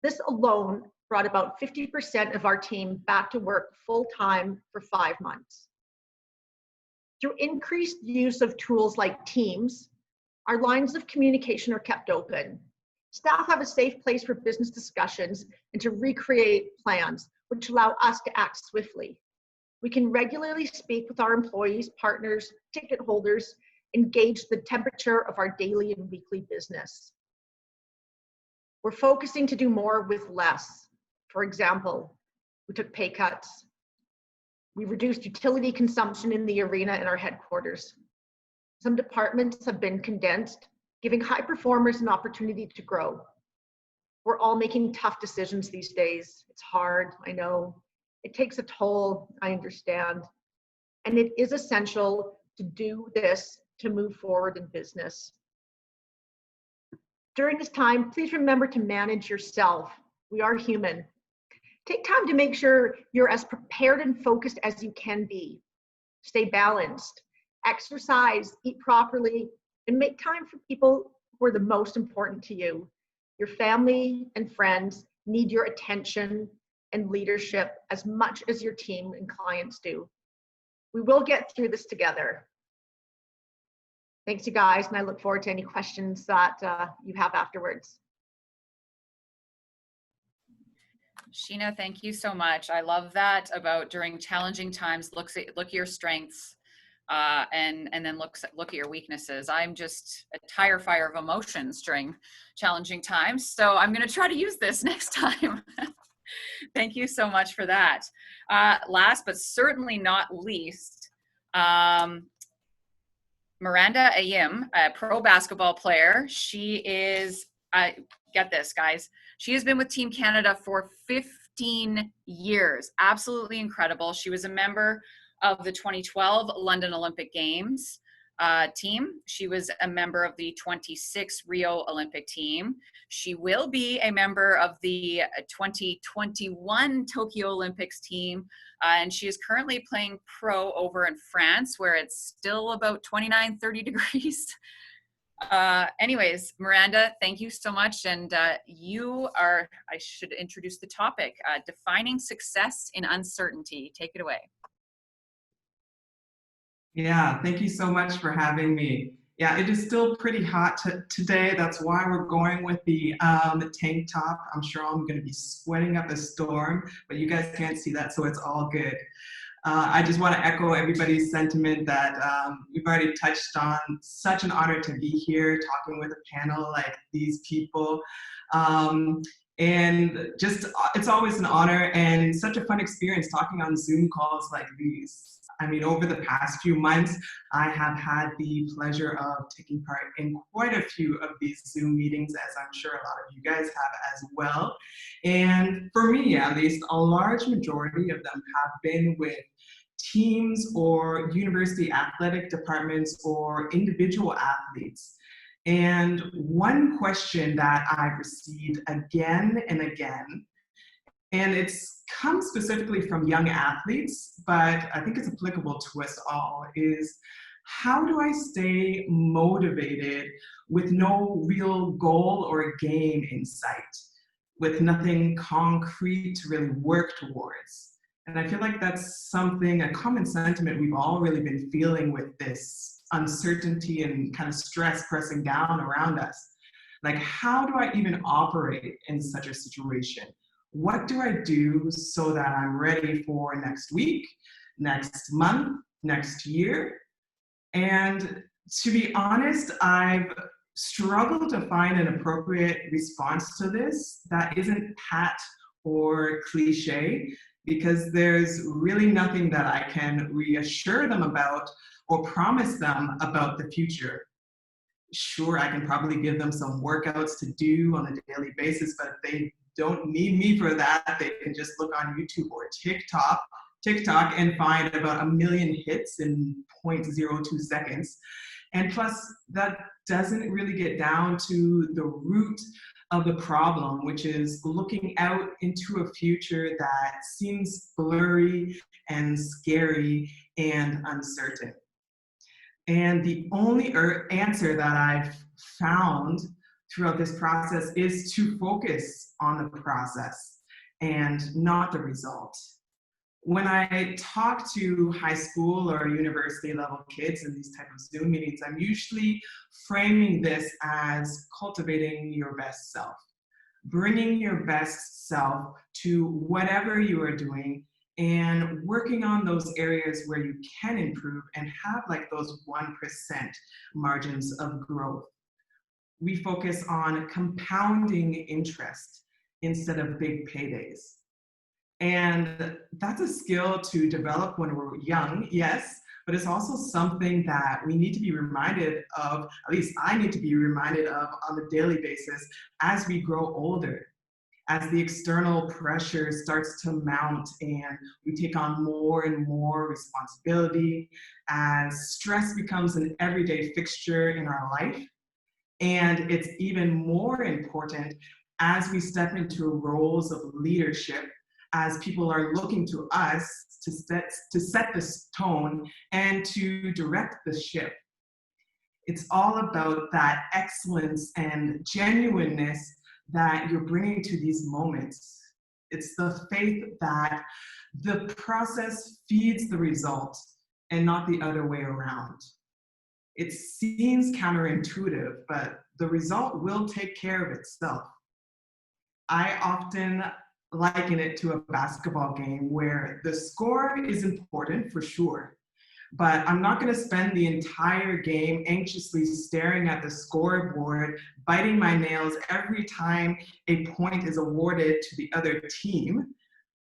This alone brought about 50% of our team back to work full-time for 5 months. Through increased use of tools like Teams, our lines of communication are kept open. Staff have a safe place for business discussions and to recreate plans, which allow us to act swiftly. We can regularly speak with our employees, partners, ticket holders, and gauge the temperature of our daily and weekly business. We're focusing to do more with less. For example, we took pay cuts. We reduced utility consumption in the arena in our headquarters. Some departments have been condensed, giving high performers an opportunity to grow. We're all making tough decisions these days. It's hard, I know. It takes a toll, I understand. And it is essential to do this to move forward in business. During this time, please remember to manage yourself. We are human. Take time to make sure you're as prepared and focused as you can be. Stay balanced, exercise, eat properly, and make time for people who are the most important to you. Your family and friends need your attention and leadership as much as your team and clients do. We will get through this together. Thanks, you guys, and I look forward to any questions that you have afterwards. Sheena, thank you so much. I love that about during challenging times, look at your strengths and then look at your weaknesses. I'm just a tire fire of emotions during challenging times, so I'm going to try to use this next time. Thank you so much for that. Last but certainly not least, Miranda Ayim, a pro basketball player. She is, get this, guys, she has been with Team Canada for 15 years. Absolutely incredible. She was a member of the 2012 London Olympic Games team. She was a member of the 26 Rio Olympic team. She will be a member of the 2021 Tokyo Olympics team. And she is currently playing pro over in France, where it's still about 29, 30 degrees. Anyways, Miranda, thank you so much. And you are, I should introduce the topic, defining success in uncertainty. Take it away. Yeah, thank you so much for having me. Yeah, it is still pretty hot today. That's why we're going with the tank top. I'm sure I'm going to be sweating up a storm, but you guys can't see that, so it's all good. I just want to echo everybody's sentiment that we've already touched on. Such an honor to be here talking with a panel like these people. And just, it's always an honor and such a fun experience talking on Zoom calls like these. I mean, over the past few months, I have had the pleasure of taking part in quite a few of these Zoom meetings, as I'm sure a lot of you guys have as well. And for me, at least, a large majority of them have been with teams or university athletic departments or individual athletes. And one question that I've received again and again, and it's come specifically from young athletes, but I think it's applicable to us all, is how do I stay motivated with no real goal or game in sight, with nothing concrete to really work towards? And I feel like that's something, a common sentiment we've all really been feeling with this uncertainty and kind of stress pressing down around us. Like, how do I even operate in such a situation? What do I do so that I'm ready for next week, next month, next year? And to be honest, I've struggled to find an appropriate response to this that isn't pat or cliche. because there's really nothing that I can reassure them about or promise them about the future. Sure, I can probably give them some workouts to do on a daily basis, but they don't need me for that. They can just look on YouTube or TikTok and find about 1 million hits in 0.02 seconds. And plus, that doesn't really get down to the root of the problem, which is looking out into a future that seems blurry and scary and uncertain. And the only answer that I've found throughout this process is to focus on the process and not the result. When I talk to high school or university level kids in these type of Zoom meetings, I'm usually framing this as cultivating your best self, bringing your best self to whatever you are doing and working on those areas where you can improve and have like those 1% margins of growth. We focus on compounding interest instead of big paydays. And that's a skill to develop when we're young, yes, but it's also something that we need to be reminded of, at least I need to be reminded of on a daily basis as we grow older, as the external pressure starts to mount and we take on more and more responsibility, as stress becomes an everyday fixture in our life. And it's even more important as we step into roles of leadership, as people are looking to us to set this tone and to direct the ship. It's all about that excellence and genuineness that you're bringing to these moments. It's the faith that the process feeds the result and not the other way around. It seems counterintuitive, but the result will take care of itself. I often liken it to a basketball game where the score is important for sure, but I'm not going to spend the entire game anxiously staring at the scoreboard, biting my nails every time a point is awarded to the other team.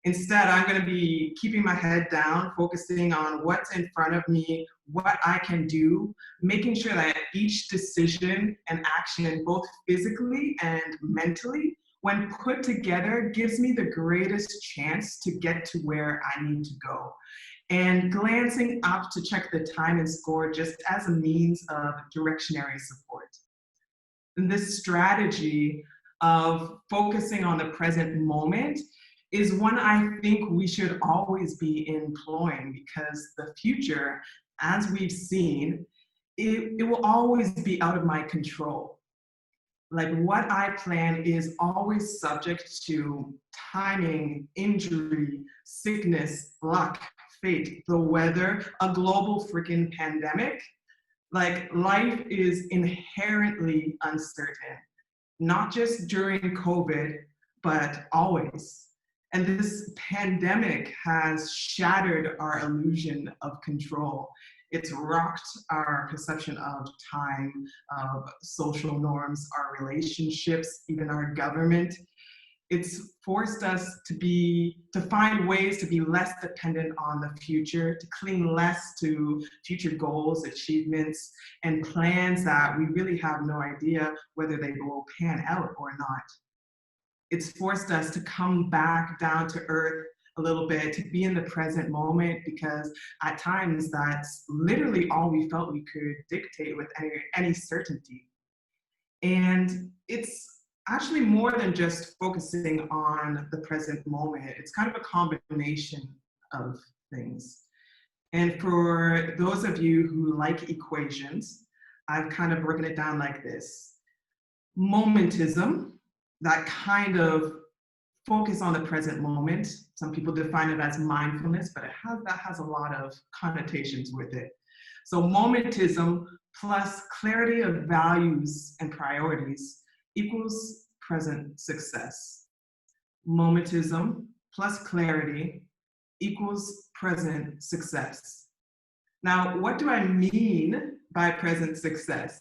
Instead, I'm going to be keeping my head down, focusing on what's in front of me, what I can do, making sure that each decision and action, both physically and mentally, when put together, gives me the greatest chance to get to where I need to go. And glancing up to check the time and score just as a means of directionary support. And this strategy of focusing on the present moment is one I think we should always be employing, because the future, as we've seen, it will always be out of my control. Like what I plan is always subject to timing, injury, sickness, luck, fate, the weather, a global freaking pandemic. Like life is inherently uncertain, not just during COVID, but always. And this pandemic has shattered our illusion of control. It's rocked our perception of time, of social norms, our relationships, even our government. It's forced us to find ways to be less dependent on the future, to cling less to future goals, achievements, and plans that we really have no idea whether they will pan out or not. It's forced us to come back down to earth a little bit, to be in the present moment, because at times that's literally all we felt we could dictate with any certainty. And it's actually more than just focusing on the present moment. It's kind of a combination of things. And for those of you who like equations, I've kind of broken it down like this. Momentism, that kind of focus on the present moment. Some people define it as mindfulness, but that has a lot of connotations with it. So momentism plus clarity of values and priorities equals present success. Momentism plus clarity equals present success. Now, what do I mean by present success?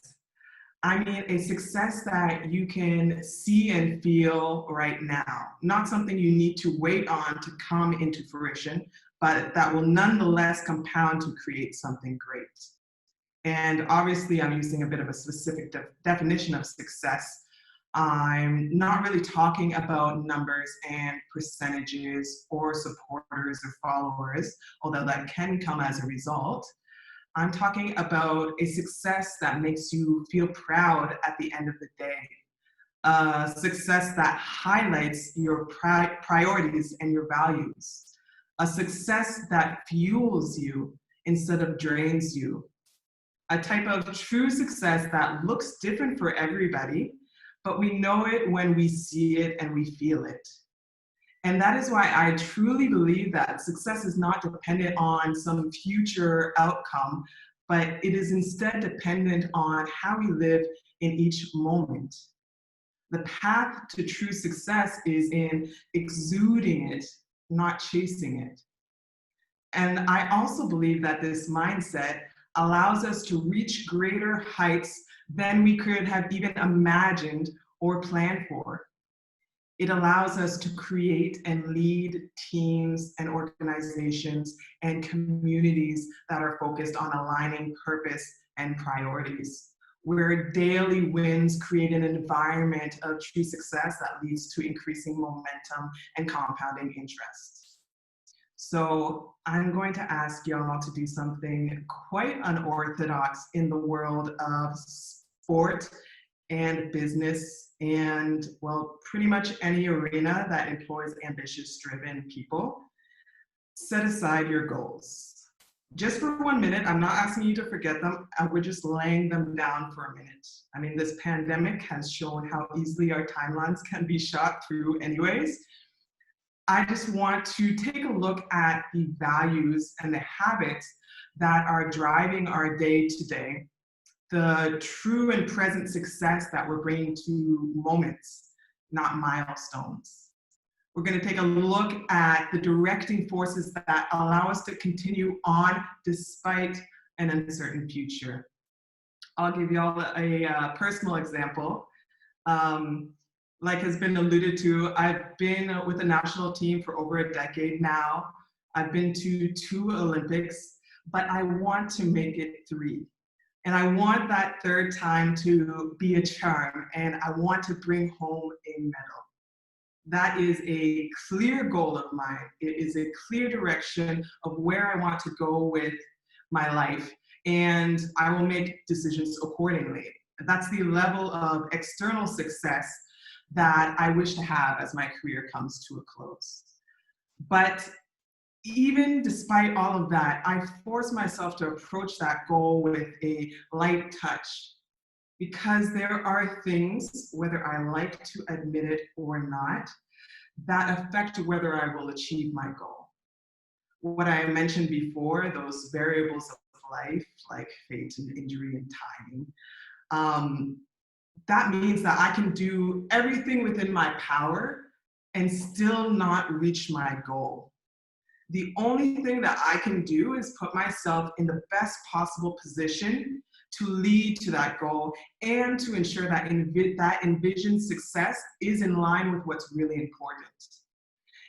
I mean a success that you can see and feel right now, not something you need to wait on to come into fruition, but that will nonetheless compound to create something great. And obviously I'm using a bit of a specific definition of success. I'm not really talking about numbers and percentages or supporters or followers, although that can come as a result. I'm talking about a success that makes you feel proud at the end of the day. A success that highlights your priorities and your values. A success that fuels you instead of drains you. A type of true success that looks different for everybody, but we know it when we see it and we feel it. And that is why I truly believe that success is not dependent on some future outcome, but it is instead dependent on how we live in each moment. The path to true success is in exuding it, not chasing it. And I also believe that this mindset allows us to reach greater heights than we could have even imagined or planned for. It allows us to create and lead teams and organizations and communities that are focused on aligning purpose and priorities, where daily wins create an environment of true success that leads to increasing momentum and compounding interest. So I'm going to ask y'all to do something quite unorthodox in the world of sport and business and, well, pretty much any arena that employs ambitious, driven people. Set aside your goals. Just for 1 minute, I'm not asking you to forget them, we're just laying them down for a minute. I mean, this pandemic has shown how easily our timelines can be shot through anyways. I just want to take a look at the values and the habits that are driving our day to day, the true and present success that we're bringing to moments, not milestones. We're going to take a look at the directing forces that allow us to continue on despite an uncertain future. I'll give y'all a personal example. Like has been alluded to, I've been with the national team for over a decade now. I've been to 2 Olympics, but I want to make it 3. And I want that 3rd time to be a charm, and I want to bring home a medal. That is a clear goal of mine. It is a clear direction of where I want to go with my life, and I will make decisions accordingly. That's the level of external success that I wish to have as my career comes to a close. But even despite all of that, I force myself to approach that goal with a light touch, because there are things, whether I like to admit it or not, that affect whether I will achieve my goal. What I mentioned before, those variables of life, like fate and injury and timing, that means that I can do everything within my power and still not reach my goal. The only thing that I can do is put myself in the best possible position to lead to that goal and to ensure that that envisioned success is in line with what's really important.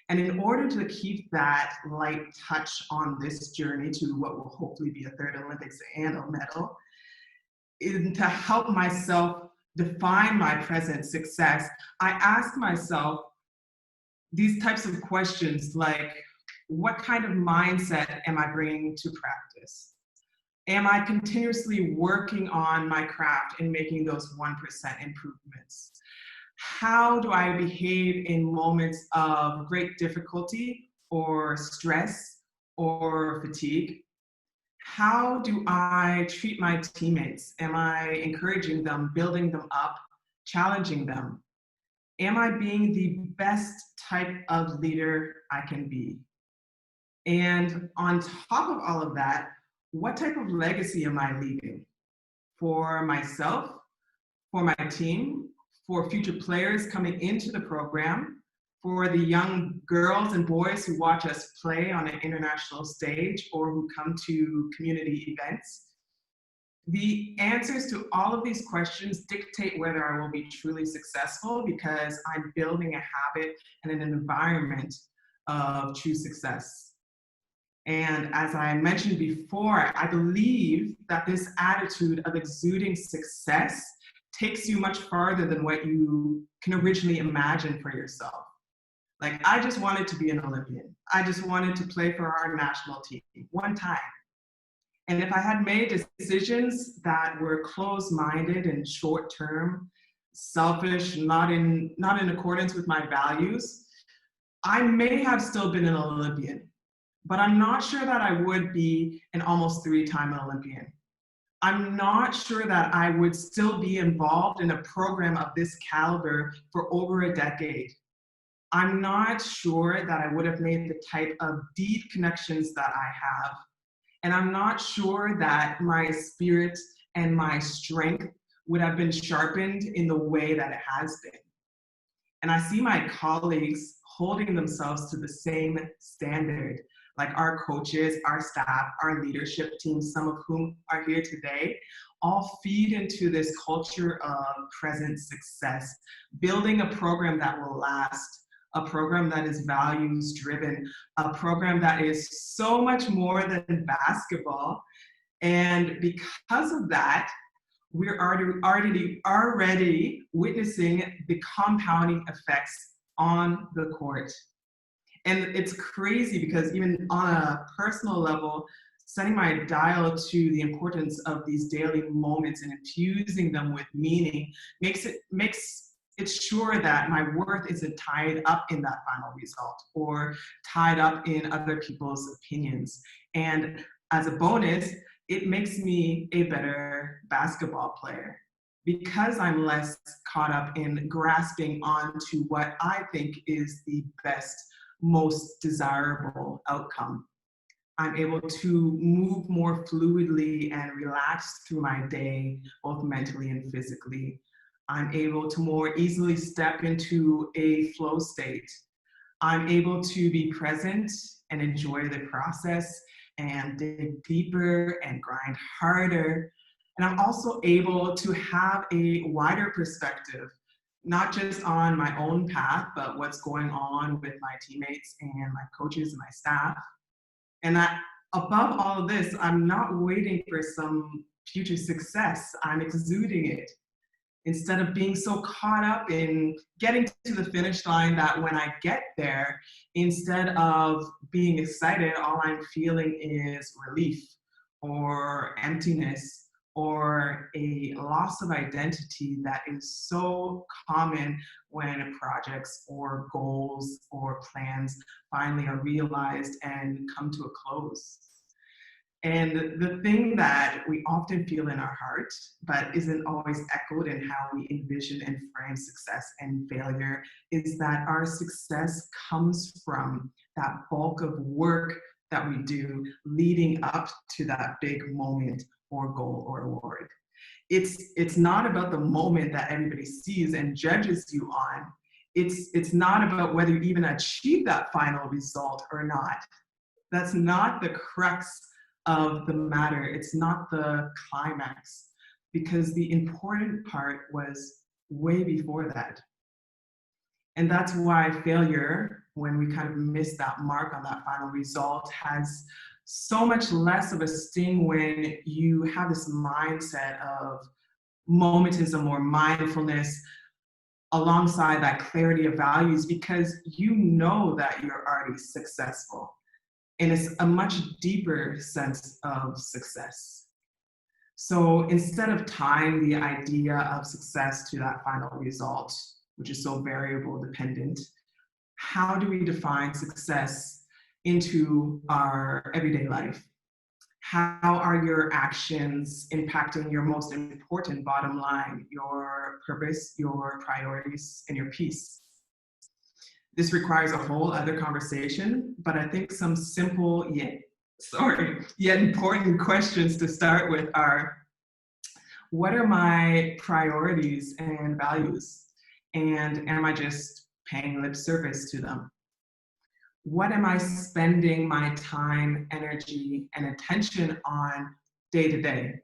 And in order to keep that light touch on this journey to what will hopefully be a 3rd Olympics and a medal, and to help myself define my present success, I ask myself these types of questions like, what kind of mindset am I bringing to practice? Am I continuously working on my craft and making those 1% improvements? How do I behave in moments of great difficulty or stress or fatigue? How do I treat my teammates? Am I encouraging them, building them up, challenging them? Am I being the best type of leader I can be? And on top of all of that, what type of legacy am I leaving for myself, for my team, for future players coming into the program, for the young girls and boys who watch us play on an international stage or who come to community events? The answers to all of these questions dictate whether I will be truly successful, because I'm building a habit and an environment of true success. And as I mentioned before, I believe that this attitude of exuding success takes you much farther than what you can originally imagine for yourself. Like, I just wanted to be an Olympian. I just wanted to play for our national team one time. And if I had made decisions that were closed-minded and short-term, selfish, not in accordance with my values, I may have still been an Olympian, but I'm not sure that I would be an almost 3-time Olympian. I'm not sure that I would still be involved in a program of this caliber for over a decade. I'm not sure that I would have made the type of deep connections that I have. And I'm not sure that my spirit and my strength would have been sharpened in the way that it has been. And I see my colleagues holding themselves to the same standard, like our coaches, our staff, our leadership team, some of whom are here today, all feed into this culture of present success, building a program that will last, a program that is values driven, a program that is so much more than basketball. And because of that, we're already witnessing the compounding effects on the court. And it's crazy because even on a personal level, setting my dial to the importance of these daily moments and infusing them with meaning makes it sure that my worth isn't tied up in that final result or tied up in other people's opinions. And as a bonus, it makes me a better basketball player because I'm less caught up in grasping onto what I think is the best, most desirable outcome. I'm able to move more fluidly and relax through my day, both mentally and physically. I'm able to more easily step into a flow state. I'm able to be present and enjoy the process and dig deeper and grind harder. And I'm also able to have a wider perspective, not just on my own path, but what's going on with my teammates and my coaches and my staff. And that above all of this, I'm not waiting for some future success. I'm exuding it. Instead of being so caught up in getting to the finish line that when I get there, instead of being excited, all I'm feeling is relief or emptiness or a loss of identity that is so common when projects or goals or plans finally are realized and come to a close. And the thing that we often feel in our heart, but isn't always echoed in how we envision and frame success and failure, is that our success comes from that bulk of work that we do leading up to that big moment or goal or award. It's not about the moment that everybody sees and judges you on. It's not about whether you even achieve that final result or not. That's not the crux of the matter. It's not the climax, because the important part was way before that. And that's why failure, when we kind of miss that mark on that final result, has so much less of a sting when you have this mindset of momentism or mindfulness alongside that clarity of values, because you know that you're already successful. And it's a much deeper sense of success. So instead of tying the idea of success to that final result, which is so variable dependent, how do we define success into our everyday life? How are your actions impacting your most important bottom line, your purpose, your priorities, and your peace? This requires a whole other conversation, but I think some simple yet important questions to start with are, what are my priorities and values? And am I just paying lip service to them? What am I spending my time, energy, and attention on day to day?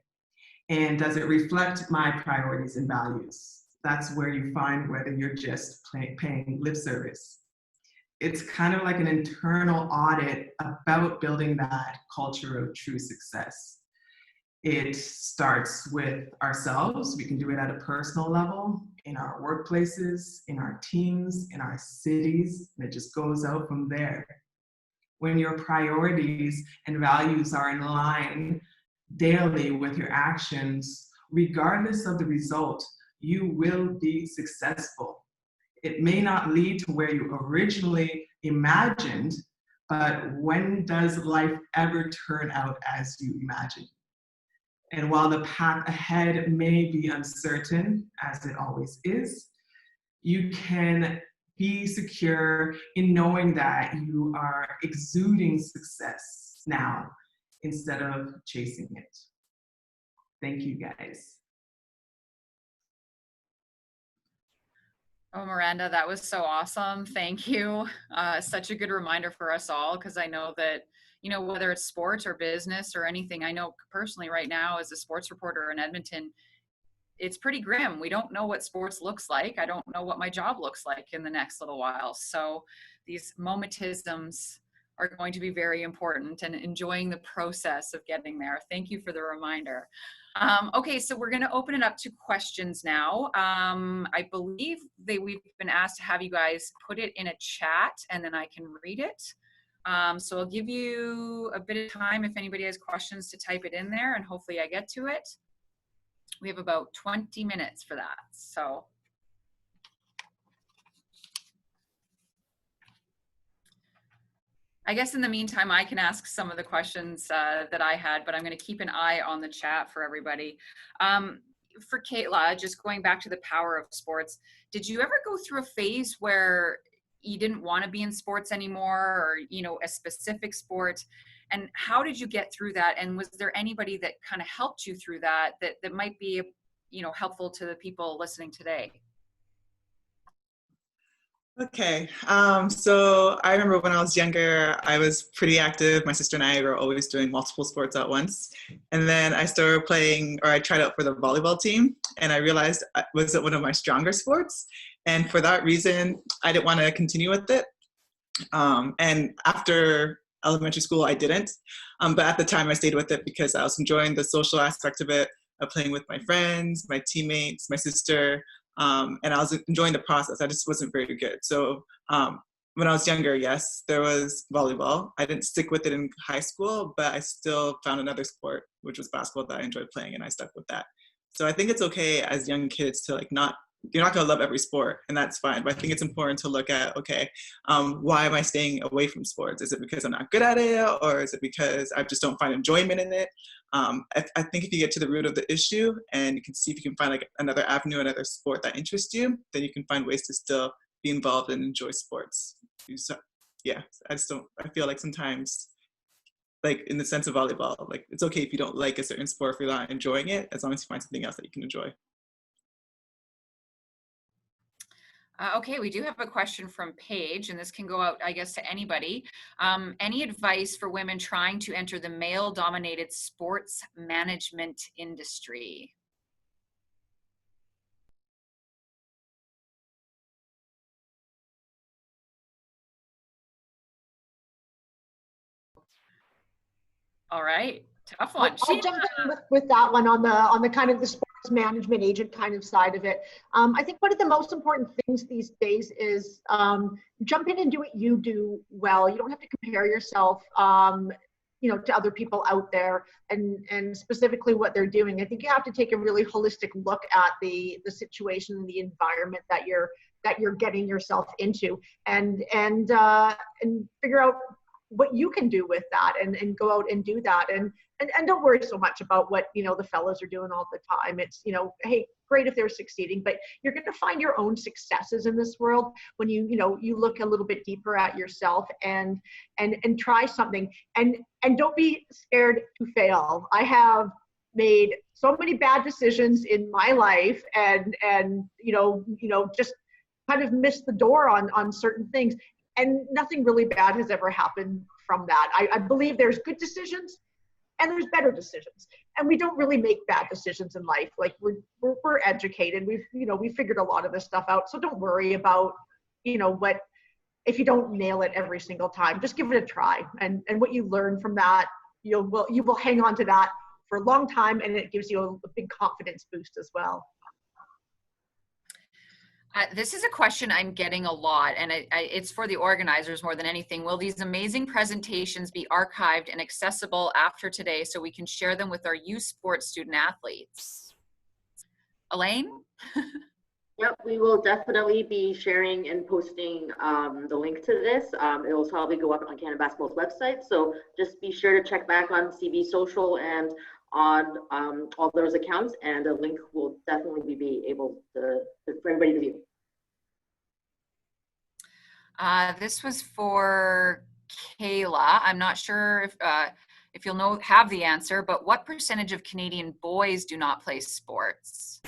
And does it reflect my priorities and values? That's where you find whether you're just paying lip service. It's kind of like an internal audit about building that culture of true success. It starts with ourselves. We can do it at a personal level, in our workplaces, in our teams, in our cities, and it just goes out from there. When your priorities and values are in line daily with your actions, regardless of the result, you will be successful. It may not lead to where you originally imagined, but when does life ever turn out as you imagined? And while the path ahead may be uncertain, as it always is, you can be secure in knowing that you are exuding success now instead of chasing it. Thank you, guys. Oh, Miranda, that was so awesome. Thank you. Such a good reminder for us all, because I know that, you know, whether it's sports or business or anything, I know personally right now as a sports reporter in Edmonton, it's pretty grim. We don't know what sports looks like. I don't know what my job looks like in the next little while. So these momentisms are going to be very important, and enjoying the process of getting there. Thank you for the reminder. Okay, so we're going to open it up to questions now. I believe we've been asked to have you guys put it in a chat, and then I can read it. So I'll give you a bit of time if anybody has questions to type it in there, and hopefully I get to it. We have about 20 minutes for that. So I guess in the meantime, I can ask some of the questions that I had, but I'm going to keep an eye on the chat for everybody. For Kayla, just going back to the power of sports, did you ever go through a phase where you didn't want to be in sports anymore, or, you know, a specific sport? And how did you get through that? And was there anybody that kind of helped you through that, that might be, you know, helpful to the people listening today? Okay, so I remember when I was younger, I was pretty active. My sister and I were always doing multiple sports at once. And then I started playing, or I tried out for the volleyball team, and I realized it wasn't one of my stronger sports. And for that reason, I didn't want to continue with it. And after elementary school, I didn't. But at the time, I stayed with it because I was enjoying the social aspect of it, of playing with my friends, my teammates, my sister. And I was enjoying the process. I just wasn't very good. So when I was younger, yes, there was volleyball. I didn't stick with it in high school, but I still found another sport, which was basketball, that I enjoyed playing, and I stuck with that. So I think it's okay as young kids to you're not going to love every sport, and that's fine. But I think it's important to look at, okay, why am I staying away from sports? Is it because I'm not good at it, or is it because I just don't find enjoyment in it? I think if you get to the root of the issue and you can see if you can find like another avenue, another sport that interests you, then you can find ways to still be involved and enjoy sports. So, yeah, I feel like sometimes, like in the sense of volleyball, like it's okay if you don't like a certain sport, if you're not enjoying it, as long as you find something else that you can enjoy. Okay, we do have a question from Paige, and this can go out, I guess, to anybody. Any advice for women trying to enter the male-dominated sports management industry? All right, tough one. I'll jump in with that one on the kind of the sports management agent kind of side of it. I think one of the most important things these days is jump in and do what you do well. You don't have to compare yourself, you know, to other people out there and specifically what they're doing. I think you have to take a really holistic look at the situation and the environment that you're getting yourself into, and figure out what you can do with that, and go out and do that, and don't worry so much about what, you know, the fellows are doing all the time. It's, you know, hey, great if they're succeeding, but you're going to find your own successes in this world when you look a little bit deeper at yourself and try something, and don't be scared to fail. I have made so many bad decisions in my life, and you know just kind of missed the door on certain things. And nothing really bad has ever happened from that. I believe there's good decisions and there's better decisions. And we don't really make bad decisions in life. Like we're educated. We figured a lot of this stuff out. So don't worry about, what, if you don't nail it every single time. Just give it a try. And what you learn from that, you will hang on to that for a long time, and it gives you a big confidence boost as well. This is a question I'm getting a lot, and it's for the organizers more than anything. Will these amazing presentations be archived and accessible after today so we can share them with our youth sports student athletes? Elaine? Yep, we will definitely be sharing and posting the link to this. It will probably go up on Canada Basketball's website, so just be sure to check back on CB Social and on all those accounts, and a link will definitely be able to for everybody to view. This was for Kayla. I'm not sure if you'll have the answer, but what percentage of Canadian boys do not play sports?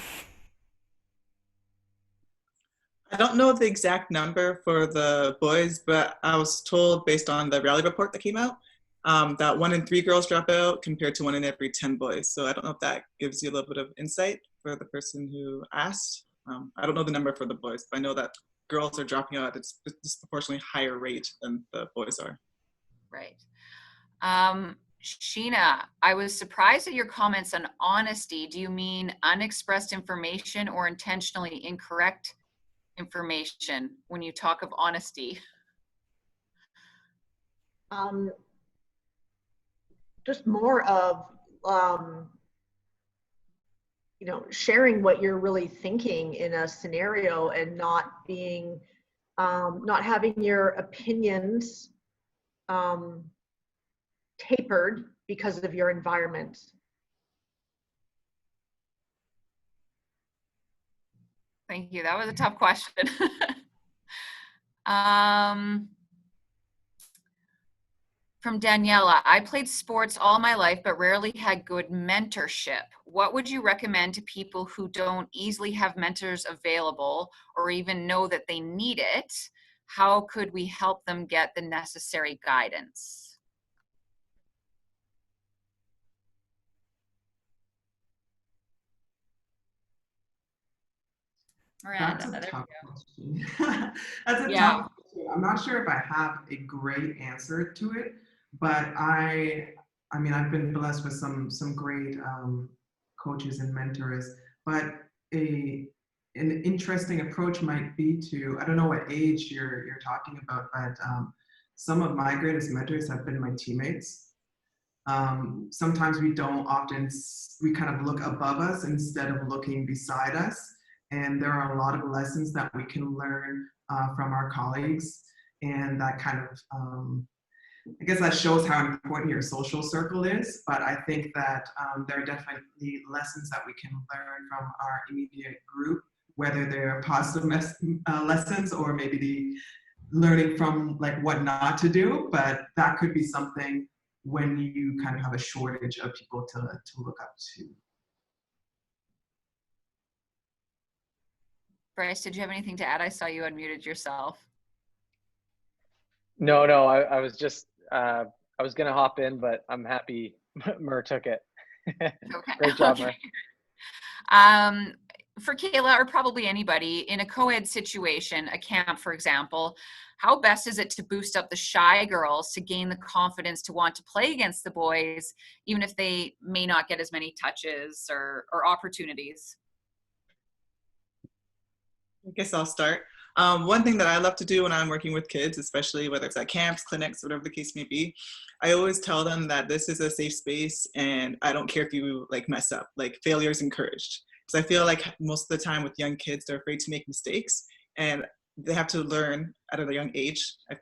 I don't know the exact number for the boys, but I was told based on the rally report that came out, that 1 in 3 girls drop out compared to 1 in every 10 boys. So I don't know if that gives you a little bit of insight for the person who asked. I don't know the number for the boys, but I know that girls are dropping out at a disproportionately higher rate than the boys are. Right. Sheena, I was surprised at your comments on honesty. Do you mean unexpressed information or intentionally incorrect information when you talk of honesty? Just more of sharing what you're really thinking in a scenario, and not being not having your opinions tapered because of your environment. Thank you. That was a tough question. From Daniela, I played sports all my life, but rarely had good mentorship. What would you recommend to people who don't easily have mentors available or even know that they need it? How could we help them get the necessary guidance? That's Miranda, a there tough we go. question. That's a tough question. I'm not sure if I have a great answer to it, but I mean, I've been blessed with some great coaches and mentors, but an interesting approach might be to, I don't know what age you're talking about, but some of my greatest mentors have been my teammates. Sometimes we kind of look above us instead of looking beside us. And there are a lot of lessons that we can learn from our colleagues. And that kind of, I guess that shows how important your social circle is. But I think that there are definitely lessons that we can learn from our immediate group, whether they're positive lessons or maybe the learning from like what not to do. But that could be something when you kind of have a shortage of people to look up to. Bryce, did you have anything to add? I saw you unmuted yourself. No, I was just, I was going to hop in, but I'm happy Mur took it. Okay. Great job, Okay. Mur. For Kayla, or probably anybody, in a co-ed situation, a camp, for example, how best is it to boost up the shy girls to gain the confidence to want to play against the boys, even if they may not get as many touches or opportunities? I guess I'll start. One thing that I love to do when I'm working with kids, especially whether it's at camps, clinics, whatever the case may be, I always tell them that this is a safe space and I don't care if you like mess up, like failure is encouraged. Because I feel like most of the time with young kids, they're afraid to make mistakes and they have to learn at a young age. I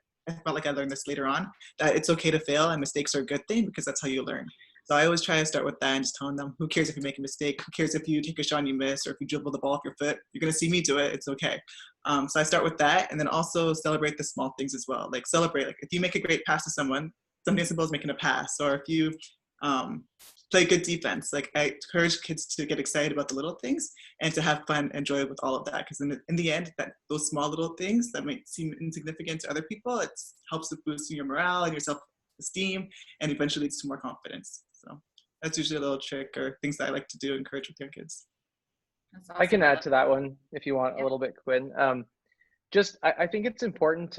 felt like I learned this later on, that it's okay to fail and mistakes are a good thing because that's how you learn. So I always try to start with that and just telling them, who cares if you make a mistake? Who cares if you take a shot and you miss, or if you dribble the ball off your foot? You're going to see me do it. It's okay. So I start with that, and then also celebrate the small things as well. Like celebrate, like if you make a great pass to someone, something as simple as making a pass, or if you play good defense. Like I encourage kids to get excited about the little things and to have fun and joy with all of that. Because in the end, that those small little things that might seem insignificant to other people, it helps with boosting your morale and your self-esteem, and eventually leads to more confidence. So that's usually a little trick or things that I like to do, encourage with young kids. That's I can awesome. add to that one if you want Yeah. a little bit, Quinn. I think it's important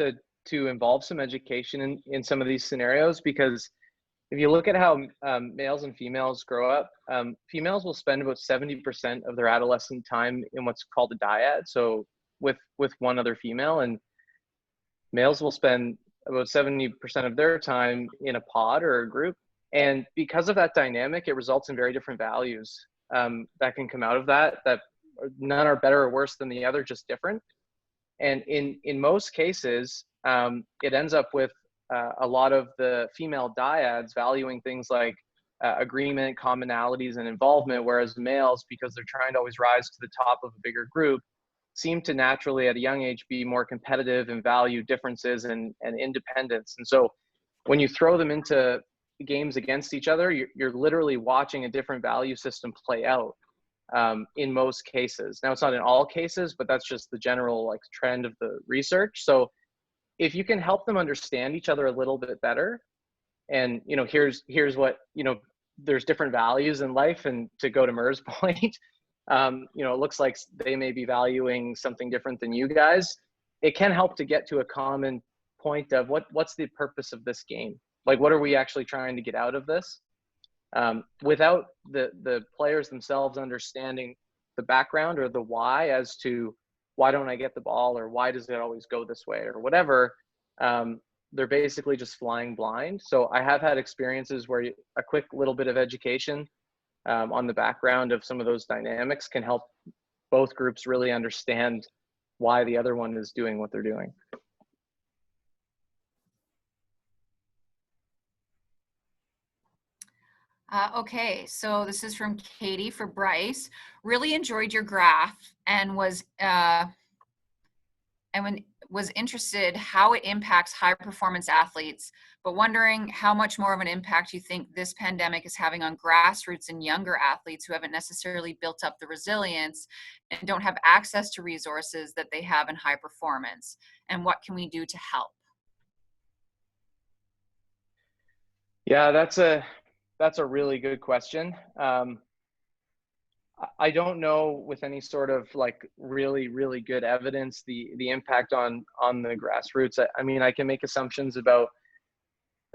to involve some education in some of these scenarios, because if you look at how males and females grow up, females will spend about 70% of their adolescent time in what's called a dyad, so with one other female, and males will spend about 70% of their time in a pod or a group. And because of that dynamic, it results in very different values that can come out of that none are better or worse than the other, just different. And in most cases, it ends up with a lot of the female dyads valuing things like agreement, commonalities, and involvement, whereas males, because they're trying to always rise to the top of a bigger group, seem to naturally at a young age be more competitive and value differences and independence. And so when you throw them into games against each other, you're literally watching a different value system play out in most cases. Now, it's not in all cases, but that's just the general like trend of the research. So if you can help them understand each other a little bit better, and here's what, there's different values in life, and to go to Mer's point, it looks like they may be valuing something different than you guys. It can help to get to a common point of what's the purpose of this game? Like, what are we actually trying to get out of this? Without the players themselves understanding the background or the why as to why don't I get the ball, or why does it always go this way, or whatever, they're basically just flying blind. So I have had experiences where a quick little bit of education on the background of some of those dynamics can help both groups really understand why the other one is doing what they're doing. Okay, so this is from Katie for Bryce. Really enjoyed your graph and was interested how it impacts high performance athletes, but wondering how much more of an impact you think this pandemic is having on grassroots and younger athletes who haven't necessarily built up the resilience and don't have access to resources that they have in high performance, and what can we do to help? Yeah, that's a really good question. I don't know with any sort of like really, really good evidence the impact on the grassroots. I mean, I can make assumptions about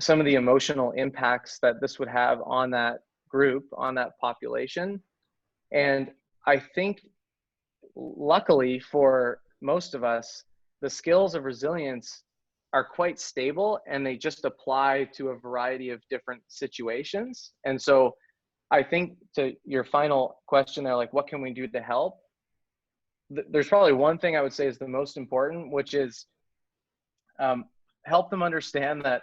some of the emotional impacts that this would have on that group, on that population. And I think luckily for most of us, the skills of resilience are quite stable, and they just apply to a variety of different situations. And so I think to your final question there, like, what can we do to help? There's probably one thing I would say is the most important, which is help them understand that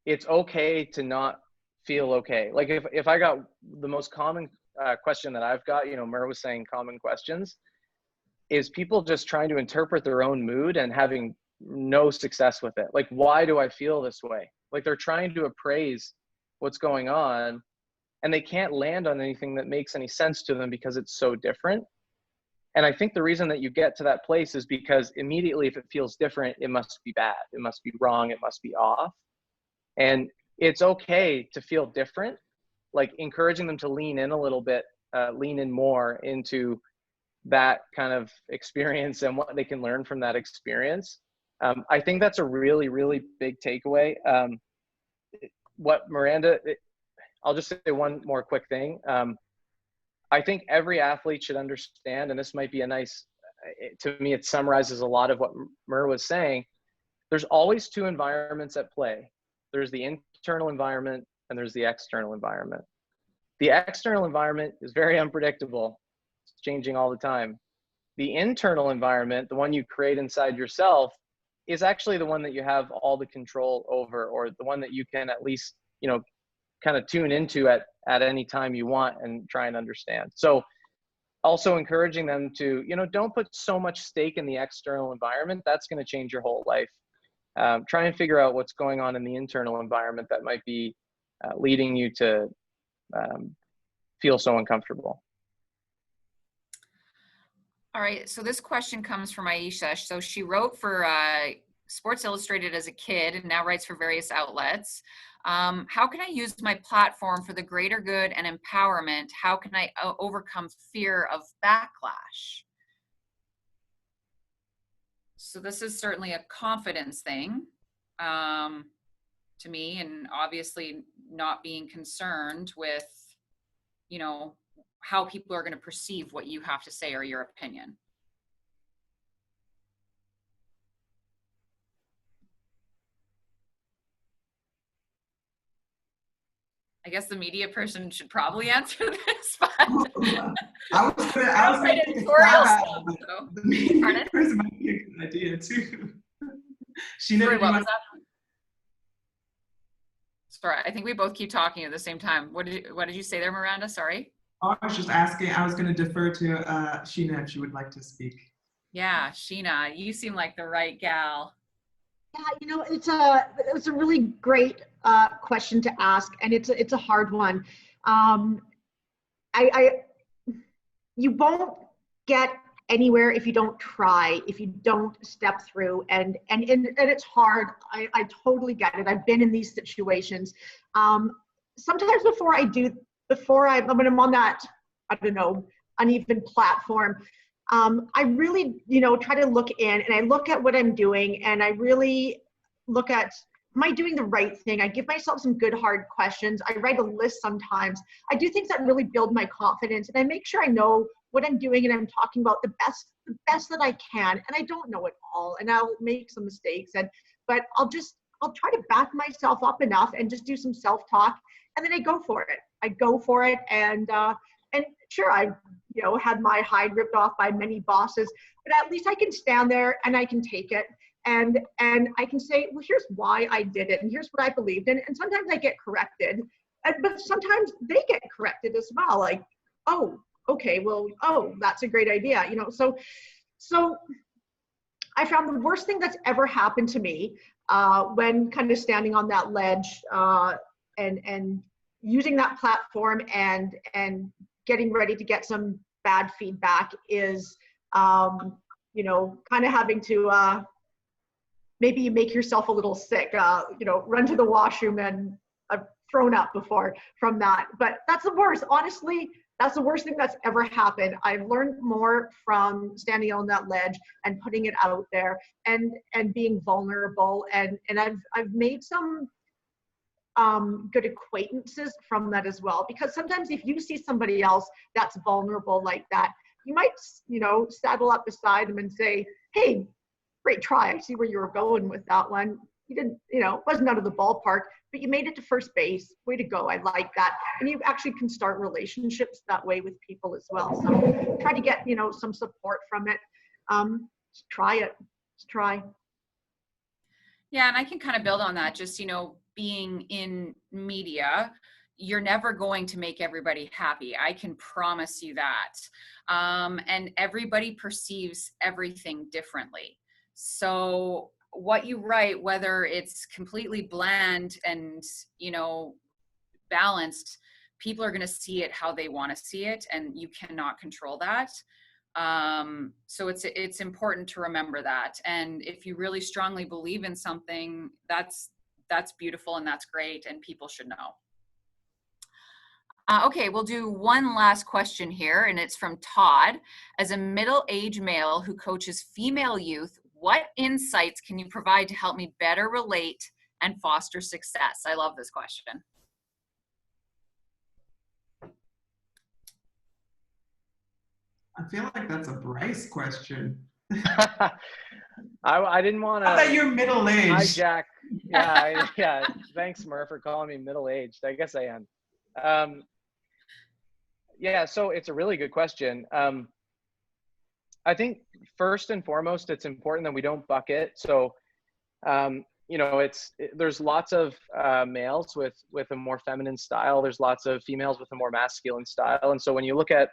it's okay to not feel okay. Like if I got the most common question that I've got, Mer was saying common questions, is people just trying to interpret their own mood and having no success with it. Like, why do I feel this way? Like, they're trying to appraise what's going on, and they can't land on anything that makes any sense to them because it's so different. And I think the reason that you get to that place is because immediately, if it feels different, it must be bad, it must be wrong, it must be off. And it's okay to feel different, like encouraging them to lean in a little bit, lean in more into that kind of experience and what they can learn from that experience. I think that's a really, really big takeaway. What Miranda, I'll just say one more quick thing. I think every athlete should understand, and this might be a nice, to me, it summarizes a lot of what Mer was saying. There's always two environments at play. There's the internal environment and there's the external environment. The external environment is very unpredictable. It's changing all the time. The internal environment, the one you create inside yourself, is actually the one that you have all the control over, or the one that you can at least, kind of tune into at any time you want and try and understand. So also encouraging them to, don't put so much stake in the external environment. That's going to change your whole life. Try and figure out what's going on in the internal environment that might be leading you to feel so uncomfortable. All right, so this question comes from Aisha. So she wrote for Sports Illustrated as a kid and now writes for various outlets. How can I use my platform for the greater good and empowerment? How can I overcome fear of backlash? So this is certainly a confidence thing to me, and obviously not being concerned with, you know, how people are going to perceive what you have to say or your opinion. I guess the media person should probably answer this, but I was gonna editorial stuff, so. the media person might be a good idea too. Sorry, what was that? Sorry, I think we both keep talking at the same time. What did you say there, Miranda? Sorry. Oh, I was just asking. I was going to defer to Sheena if she would like to speak. Yeah, Sheena, you seem like the right gal. Yeah, you know, it's a really great question to ask, and it's a hard one. You won't get anywhere if you don't try, if you don't step through, and it's hard. I totally get it. I've been in these situations. Sometimes when I'm on that, I don't know, uneven platform, I really, you know, try to look in, and I look at what I'm doing, and I really look at, am I doing the right thing? I give myself some good hard questions. I write a list sometimes. I do things that really build my confidence, and I make sure I know what I'm doing and I'm talking about the best that I can. And I don't know it all, and I'll make some mistakes, but I'll try to back myself up enough and just do some self-talk, and then I go for it. And sure, I, you know, had my hide ripped off by many bosses, but at least I can stand there and I can take it, and I can say, well, here's why I did it, and here's what I believed in. And sometimes I get corrected, but sometimes they get corrected as well. Like, oh, okay, well, oh, that's a great idea, you know. So I found the worst thing that's ever happened to me when kind of standing on that ledge and using that platform and getting ready to get some bad feedback is, you know, kind of having to maybe you make yourself a little sick, you know, run to the washroom, and I've thrown up before from that. But that's the worst. Honestly, that's the worst thing that's ever happened. I've learned more from standing on that ledge and putting it out there and being vulnerable. And I've made some good acquaintances from that as well. Because sometimes if you see somebody else that's vulnerable like that, you might, you know, saddle up beside them and say, hey, great try. I see where you were going with that one. You didn't, you know, it wasn't out of the ballpark, but you made it to first base. Way to go. I like that. And you actually can start relationships that way with people as well. So try to get, you know, some support from it. Just try it. Just try. Yeah, and I can kind of build on that. Just, you know, being in media, you're never going to make everybody happy. I can promise you that. And everybody perceives everything differently. So what you write, whether it's completely bland and, you know, balanced, people are going to see it how they want to see it, and you cannot control that. So it's important to remember that. And if you really strongly believe in something, that's beautiful and that's great, and people should know. Okay, we'll do one last question here, and it's from Todd. As a middle-aged male who coaches female youth, what insights can you provide to help me better relate and foster success? I love this question. I feel like that's a Bryce question. I didn't want to. I thought you're middle-aged. Hijack. Yeah, yeah. Thanks, Murph, for calling me middle-aged. I guess I am. Yeah, so it's a really good question. I think first and foremost, it's important that we don't bucket. So, you know, there's lots of males with a more feminine style. There's lots of females with a more masculine style. And so when you look at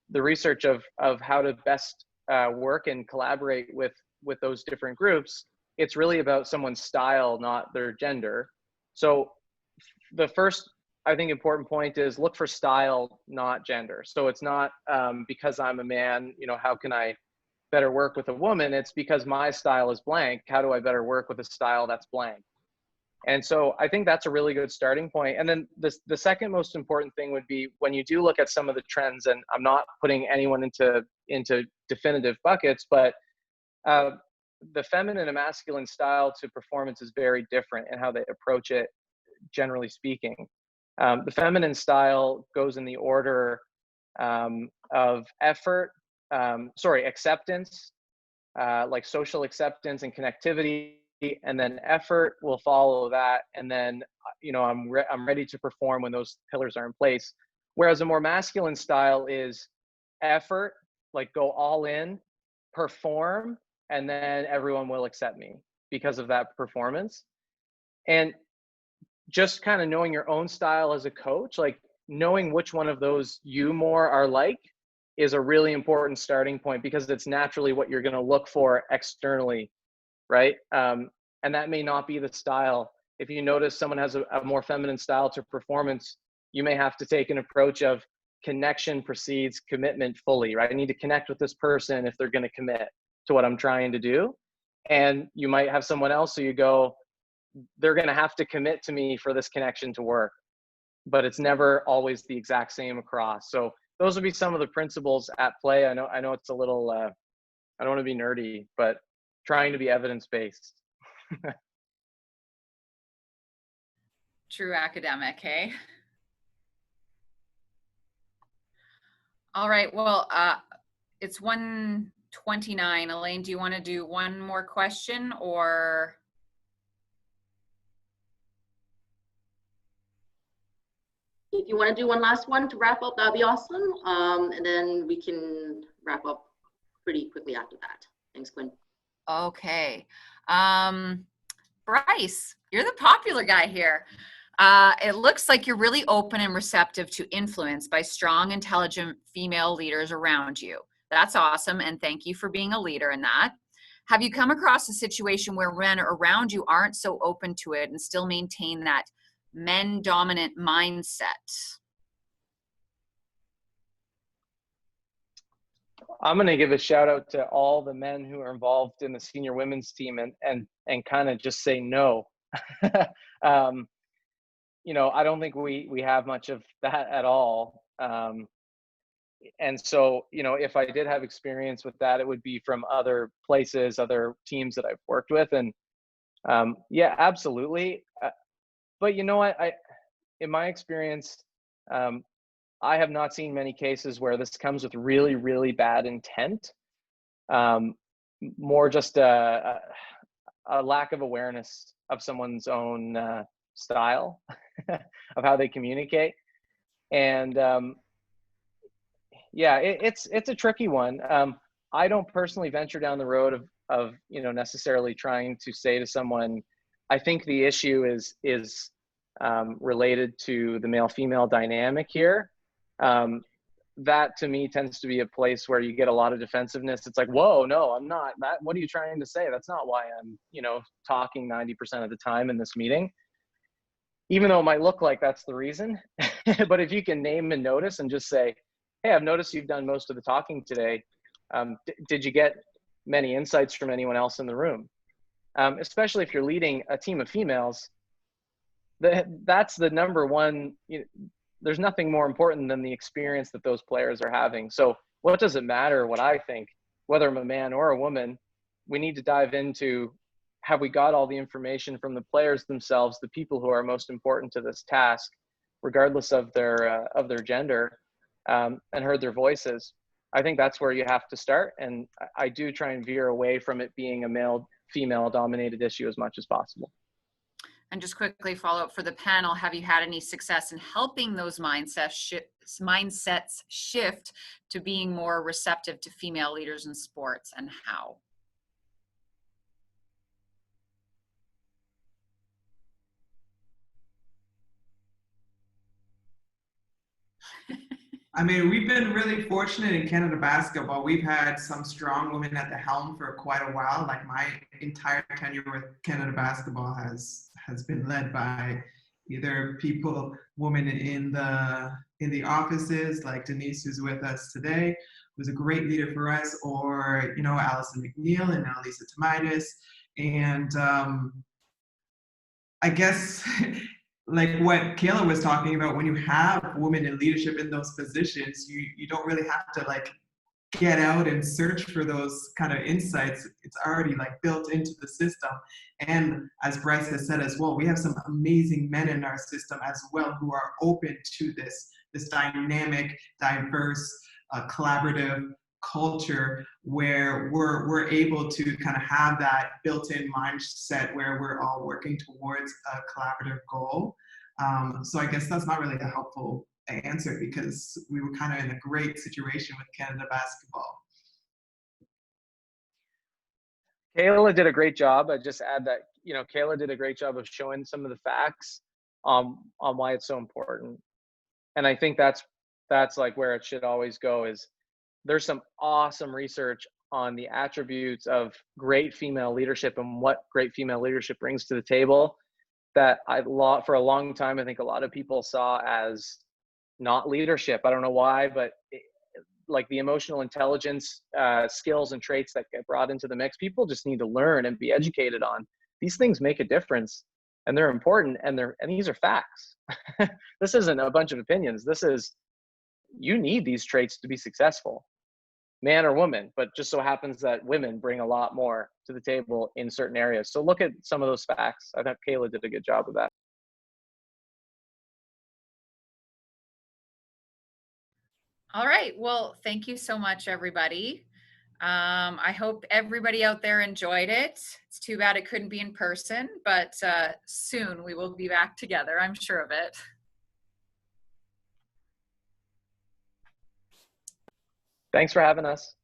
the research of how to best work and collaborate with those different groups, it's really about someone's style, not their gender. So the first, I think, important point is look for style, not gender. So it's not because I'm a man, you know, how can I better work with a woman? It's because my style is blank. How do I better work with a style that's blank? And so I think that's a really good starting point. And then the second most important thing would be when you do look at some of the trends, and I'm not putting anyone into definitive buckets, but the feminine and masculine style to performance is very different in how they approach it, generally speaking. The feminine style goes in the order of effort, acceptance, like social acceptance and connectivity, and then effort will follow that. And then, I'm ready to perform when those pillars are in place. Whereas a more masculine style is effort, like go all in, perform, and then everyone will accept me because of that performance. And just kind of knowing your own style as a coach, like knowing which one of those you more are like is a really important starting point, because it's naturally what you're going to look for externally, right? And that may not be the style. If you notice someone has a more feminine style to performance, you may have to take an approach of connection precedes commitment fully, right? I need to connect with this person if they're going to commit to what I'm trying to do. And you might have someone else who you go, they're going to have to commit to me for this connection to work, but it's never always the exact same across. So those would be some of the principles at play. I know it's a little, I don't want to be nerdy, but trying to be evidence-based. True academic, hey? All right, well, it's 1:29. Elaine, do you want to do one more question, or? If you want to do one last one to wrap up, that'd be awesome. And then we can wrap up pretty quickly after that. Thanks, Quinn. Okay. Bryce, you're the popular guy here. It looks like you're really open and receptive to influence by strong, intelligent female leaders around you. That's awesome, and thank you for being a leader in that. Have you come across a situation where men around you aren't so open to it and still maintain that men-dominant mindset? I'm going to give a shout out to all the men who are involved in the senior women's team and kind of just say no. I don't think we have much of that at all. And so, if I did have experience with that, it would be from other places, other teams that I've worked with. And yeah, absolutely. But you know what, in my experience, I have not seen many cases where this comes with really, really bad intent. More just a lack of awareness of someone's own style of how they communicate. And yeah, it's a tricky one. I don't personally venture down the road of necessarily trying to say to someone, I think the issue is related to the male-female dynamic here. That to me tends to be a place where you get a lot of defensiveness. It's like, whoa, no, I'm not that. What are you trying to say? That's not why I'm, talking 90% of the time in this meeting, even though it might look like that's the reason. But if you can name and notice and just say, hey, I've noticed you've done most of the talking today. Did you get many insights from anyone else in the room? Especially if you're leading a team of females, that's the number one. There's nothing more important than the experience that those players are having. So what does it matter what I think, whether I'm a man or a woman? We need to dive into, have we got all the information from the players themselves, the people who are most important to this task, regardless of their gender, and heard their voices? I think that's where you have to start. And I do try and veer away from it being a male-female dominated issue as much as possible. And just quickly follow up for the panel, have you had any success in helping those mindsets shift to being more receptive to female leaders in sports, and how? I mean, we've been really fortunate in Canada basketball. We've had some strong women at the helm for quite a while. Like my entire tenure with Canada basketball has been led by either women in the offices, like Denise, who's with us today, who's a great leader for us, or Allison McNeil and now Lisa Tomaitis. And I guess like what Kayla was talking about, when you have women in leadership in those positions, you don't really have to like get out and search for those kind of insights. It's already like built into the system. And as Bryce has said as well, we have some amazing men in our system as well who are open to this dynamic, diverse, collaborative culture where we're able to kind of have that built-in mindset where we're all working towards a collaborative goal. So I guess that's not really a helpful answer because we were kind of in a great situation with Canada basketball. Kayla did a great job. I just add that, Kayla did a great job of showing some of the facts on why it's so important. And I think that's like where it should always go is there's some awesome research on the attributes of great female leadership and what great female leadership brings to the table that for a long time, I think a lot of people saw as not leadership. I don't know why, but like the emotional intelligence skills and traits that get brought into the mix, people just need to learn and be educated on. These things make a difference and they're important and these are facts. This isn't a bunch of opinions. This is, you need these traits to be successful, man or woman, but just so happens that women bring a lot more to the table in certain areas. So look at some of those facts. I thought Kayla did a good job of that. All right. Well, thank you so much, everybody. I hope everybody out there enjoyed it. It's too bad it couldn't be in person, but soon we will be back together. I'm sure of it. Thanks for having us.